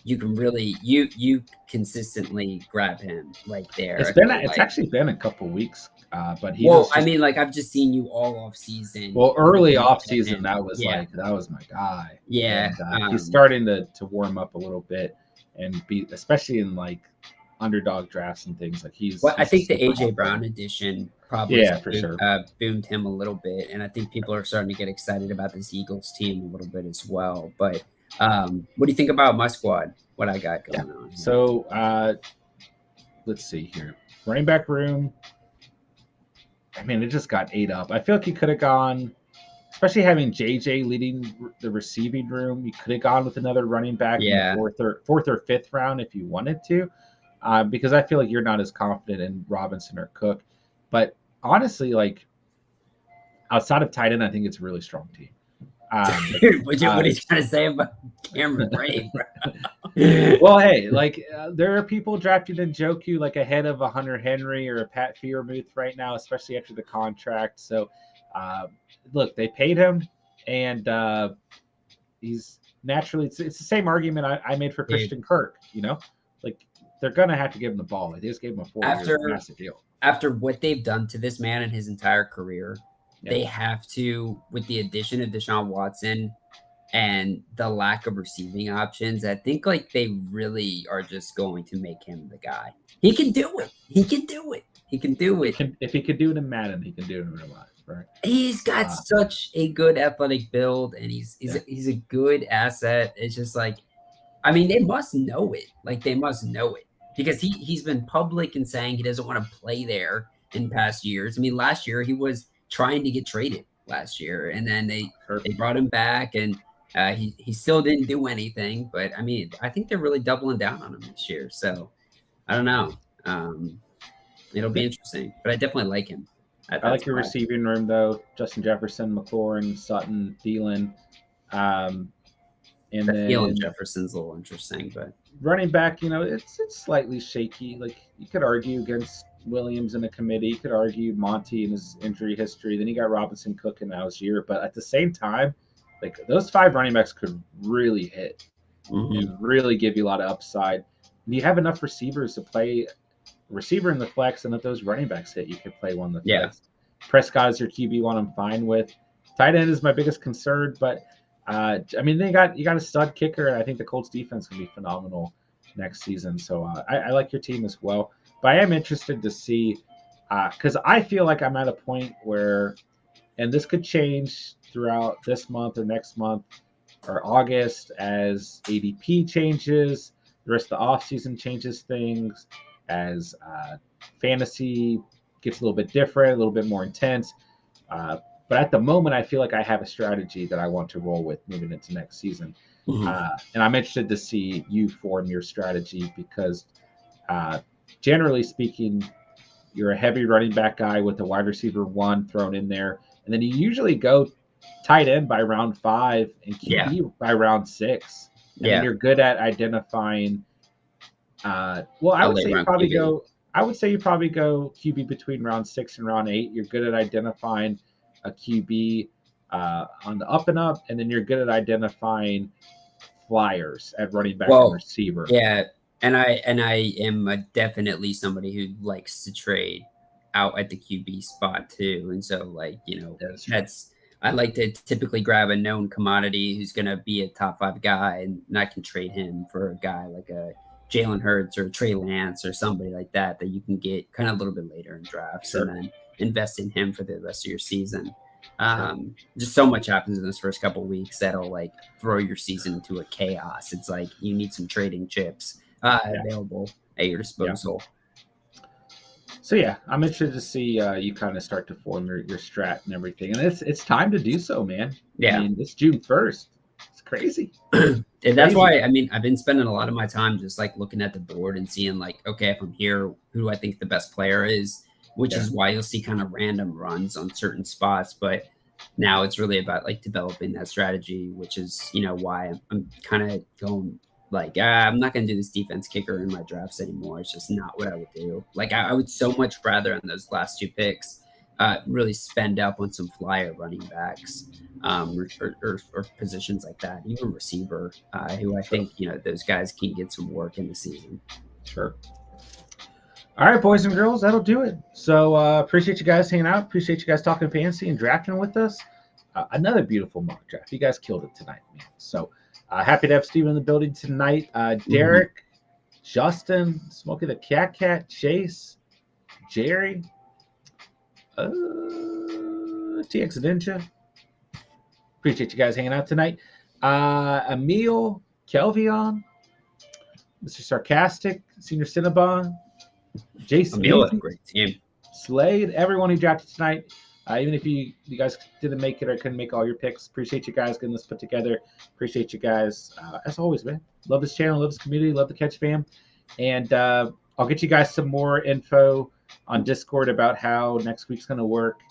Speaker 2: you can really you consistently grab him right there. I feel
Speaker 1: It's
Speaker 2: like.
Speaker 1: actually been a couple weeks, but he
Speaker 2: Well,
Speaker 1: was
Speaker 2: I
Speaker 1: just
Speaker 2: mean, like I've just seen you all off season
Speaker 1: well early
Speaker 2: really
Speaker 1: off
Speaker 2: look at
Speaker 1: season.
Speaker 2: him.
Speaker 1: That
Speaker 2: Yeah,
Speaker 1: was my guy,
Speaker 2: yeah.
Speaker 1: and he's starting to warm up a little bit and be especially in like underdog drafts and things like
Speaker 2: Well, I
Speaker 1: he's
Speaker 2: think the
Speaker 1: super
Speaker 2: AJ
Speaker 1: popular.
Speaker 2: Brown edition probably
Speaker 1: Yeah, for sure.
Speaker 2: boomed him a little bit, and I think people are starting to get excited about this Eagles team a little bit as well. But what do you think about my squad? What I got
Speaker 1: Yeah.
Speaker 2: going on here?
Speaker 1: So let's see here. Running back room. I mean, it just got ate up. I feel like he could have gone, especially having JJ leading the receiving room. You could have gone with another running back in the
Speaker 2: Yeah,
Speaker 1: fourth or fifth round if you wanted to, because I feel like you're not as confident in Robinson or Cook. But honestly, like outside of tight end, I think it's a really strong team. Um,
Speaker 2: what are
Speaker 1: uh,
Speaker 2: you trying to say about Cameron Brate, bro?
Speaker 1: well, hey, like there are people drafting Njoku like ahead of a Hunter Henry or a Pat Freiermuth right now, especially after the contract. So, uh, look, they paid him, and he's naturally. It's the same argument I made for
Speaker 2: Dude,
Speaker 1: Christian Kirk. You know, like they're gonna have to give him the ball. Like, they just gave him a 4 year
Speaker 2: after
Speaker 1: massive deal.
Speaker 2: after what they've done to this man in his entire career,
Speaker 1: Yeah,
Speaker 2: they have to, with the addition of Deshaun Watson and the lack of receiving options, I think like they really are just going to make him the guy. He can do it. He can do it. He can do
Speaker 1: he
Speaker 2: it.
Speaker 1: can if he could do it in Madden, he can do it in real life, right?
Speaker 2: He's got
Speaker 1: Uh,
Speaker 2: such a good athletic build, and
Speaker 1: yeah,
Speaker 2: he's a good asset. It's just like, I mean, they must know it. Like they must know it because he's been public and saying he doesn't want to play there in past years. I mean, last year he was trying to get traded last year, and then
Speaker 1: sure.
Speaker 2: they brought him back, and he still didn't do anything. But I mean, I think they're really doubling down on him this year. So I don't know. It'll be interesting, but I definitely like him at
Speaker 1: I
Speaker 2: that
Speaker 1: like your
Speaker 2: spot.
Speaker 1: receiving room though. Justin Jefferson, McLaurin, Sutton, Thielen. Um, and
Speaker 2: That Thielen
Speaker 1: then
Speaker 2: Jefferson's a little interesting, but
Speaker 1: running back, you know, it's slightly shaky. Like you could argue against Williams in a committee. You could argue Monty and his injury history. Then you got Robinson, Cook, and Algier. But at the same time, like those five running backs could really hit
Speaker 2: mhm.
Speaker 1: and really give you a lot of upside. And you have enough receivers to play receiver in the flex, and if those running backs hit, you could play one in the
Speaker 2: Yeah.
Speaker 1: flex. Prescott is your QB one. I'm fine with. Tight end is my biggest concern, but I mean, you got a stud kicker, and I think the Colts defense can be phenomenal next season. So I like your team as well. But I am interested to see because I feel like I'm at a point where, and this could change throughout this month or next month or August as ADP changes, the rest of the offseason changes things, as fantasy gets a little bit different, a little bit more intense. Uh, but at the moment, I feel like I have a strategy that I want to roll with moving into next season.
Speaker 2: Mhm.
Speaker 1: And I'm interested to see you form your strategy because, uh, generally speaking, you're a heavy running back guy with a wide receiver one thrown in there. And then you usually go tight end by round 5 and
Speaker 2: Yeah.
Speaker 1: QB by round 6. And then
Speaker 2: Yeah.
Speaker 1: you're good at identifying. Well, I
Speaker 2: A
Speaker 1: would
Speaker 2: late
Speaker 1: say you
Speaker 2: round
Speaker 1: probably
Speaker 2: QB.
Speaker 1: go. I would say you probably go QB between round 6 and round 8. You're good at identifying a QB on the up and up, and then you're good at identifying flyers at running back and
Speaker 2: Well,
Speaker 1: receiver.
Speaker 2: yeah, and I am definitely somebody who likes to trade out at the QB spot too, and so like
Speaker 1: That is true.
Speaker 2: that's I like to typically grab a known commodity who's going to be a top 5 guy, and I can trade him for a guy like a Jalen Hurts or Trey Lance or somebody like that that you can get kind of a little bit later in drafts, and
Speaker 1: Sure,
Speaker 2: then invest in him for the rest of your season.
Speaker 1: sure.
Speaker 2: Just so much happens in those first couple weeks that'll like throw your season into a chaos. It's like you need some trading chips
Speaker 1: Yeah,
Speaker 2: available at your
Speaker 1: yeah.
Speaker 2: disposal.
Speaker 1: So yeah, I'm interested to see you kind of start to form your strat and everything, and it's time to do so, man. I
Speaker 2: Yeah.
Speaker 1: mean, it's June 1st. It's crazy.
Speaker 2: And
Speaker 1: It's
Speaker 2: that's
Speaker 1: crazy.
Speaker 2: why I mean I've been spending a lot of my time just like looking at the board and seeing like, okay, if I'm here, who do I think the best player is? Which
Speaker 1: Yeah,
Speaker 2: is why you'll see kind of random runs on certain spots. But now it's really about like developing that strategy, which is, why I'm kind of going Like, I'm not going to do this defense kicker in my drafts anymore. It's just not what I would do. Like, I would so much rather on those last 2 picks really spend up on some flyer running backs or positions like that, even receiver, who I think, those guys can get some work in the season.
Speaker 1: Sure. All right, boys and girls, that'll do it. So appreciate you guys hanging out. Appreciate you guys talking fantasy and drafting with us. Another beautiful mock draft. You guys killed it tonight, man. So happy to have Steven in the building tonight. Derek, Justin, Smokey the Cat, Chase, Jerry, TX Ninja. Appreciate you guys hanging out tonight. Emil, Kelvion, Mr. Sarcastic, Senior Cinnabon, Jason,
Speaker 2: great team.
Speaker 1: Slade, everyone who drafted tonight. Even if you guys didn't make it or couldn't make all your picks, appreciate you guys getting this put together. Appreciate you guys. As always, man. Love this channel, love this community, love the Catch fam. And I'll get you guys some more info on Discord about how next week's going to work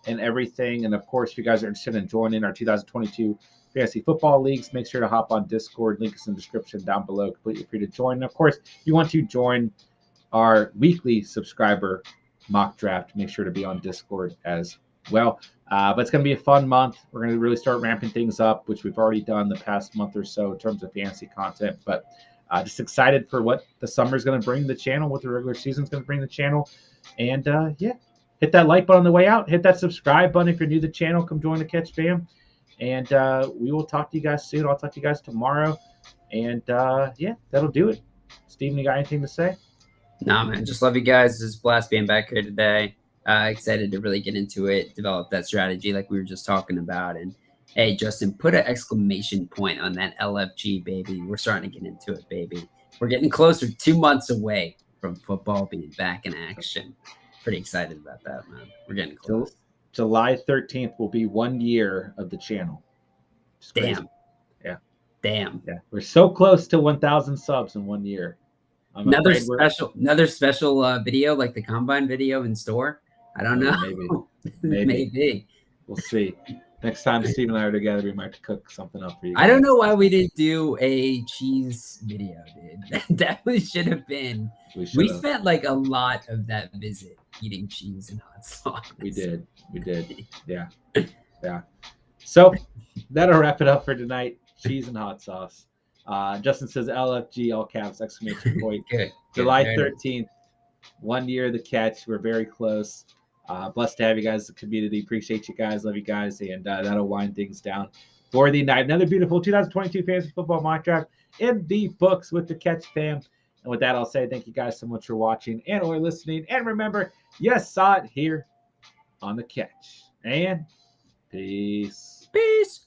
Speaker 1: and everything. And, of course, if you guys are interested in joining our 2022 Fantasy Football Leagues, make sure to hop on Discord. Link is in the description down below. Completely free to join. And, of course, if you want to join our weekly subscriber mock draft, make sure to be on Discord as well. But it's going to be a fun month. We're going to really start ramping things up, which we've already done the past month or so in terms of fantasy content. But just excited for what the summer is going to bring the channel, what the regular season is going to bring the channel. And, hit that like button on the way out. Hit that subscribe button if you're new to the channel. Come join the Catch fam. And we will talk to you guys soon. I'll talk to you guys tomorrow. And, that'll do it. Steven, you got anything to say?
Speaker 2: Nah, man, just love you guys. It's a blast being back here today. Excited to really get into it, develop that strategy like we were just talking about. And hey, Justin, put an exclamation point on that LFG, baby. We're starting to get into it, baby. We're getting closer, 2 months away from football being back in action. Pretty excited about that, man. We're getting close.
Speaker 1: July 13th will be 1 year of the channel.
Speaker 2: Damn.
Speaker 1: Yeah.
Speaker 2: Damn.
Speaker 1: Yeah. We're so close to 1,000 subs in 1 year.
Speaker 2: Another special video like the Combine video in store. I don't know. Maybe.
Speaker 1: We'll see. Next time Steve and I are together, we might cook something up for you guys.
Speaker 2: I don't know why we didn't do a cheese video, dude. That definitely should have been. We spent like a lot of that visit eating cheese and hot sauce.
Speaker 1: We did. Yeah. Yeah. So that'll wrap it up for tonight. Cheese and hot sauce. Justin says LFG, all caps, exclamation point.
Speaker 2: Good.
Speaker 1: July 13th, 1 year of the Catch. We're very close. Blessed to have you guys as a community. Appreciate you guys. Love you guys. And that'll wind things down for the night. Another beautiful 2022 Fantasy Football Mock Draft in the books with the Catch fam. And with that, I'll say thank you guys so much for watching and or listening. And remember, you saw it here on the Catch. And peace.
Speaker 2: Peace.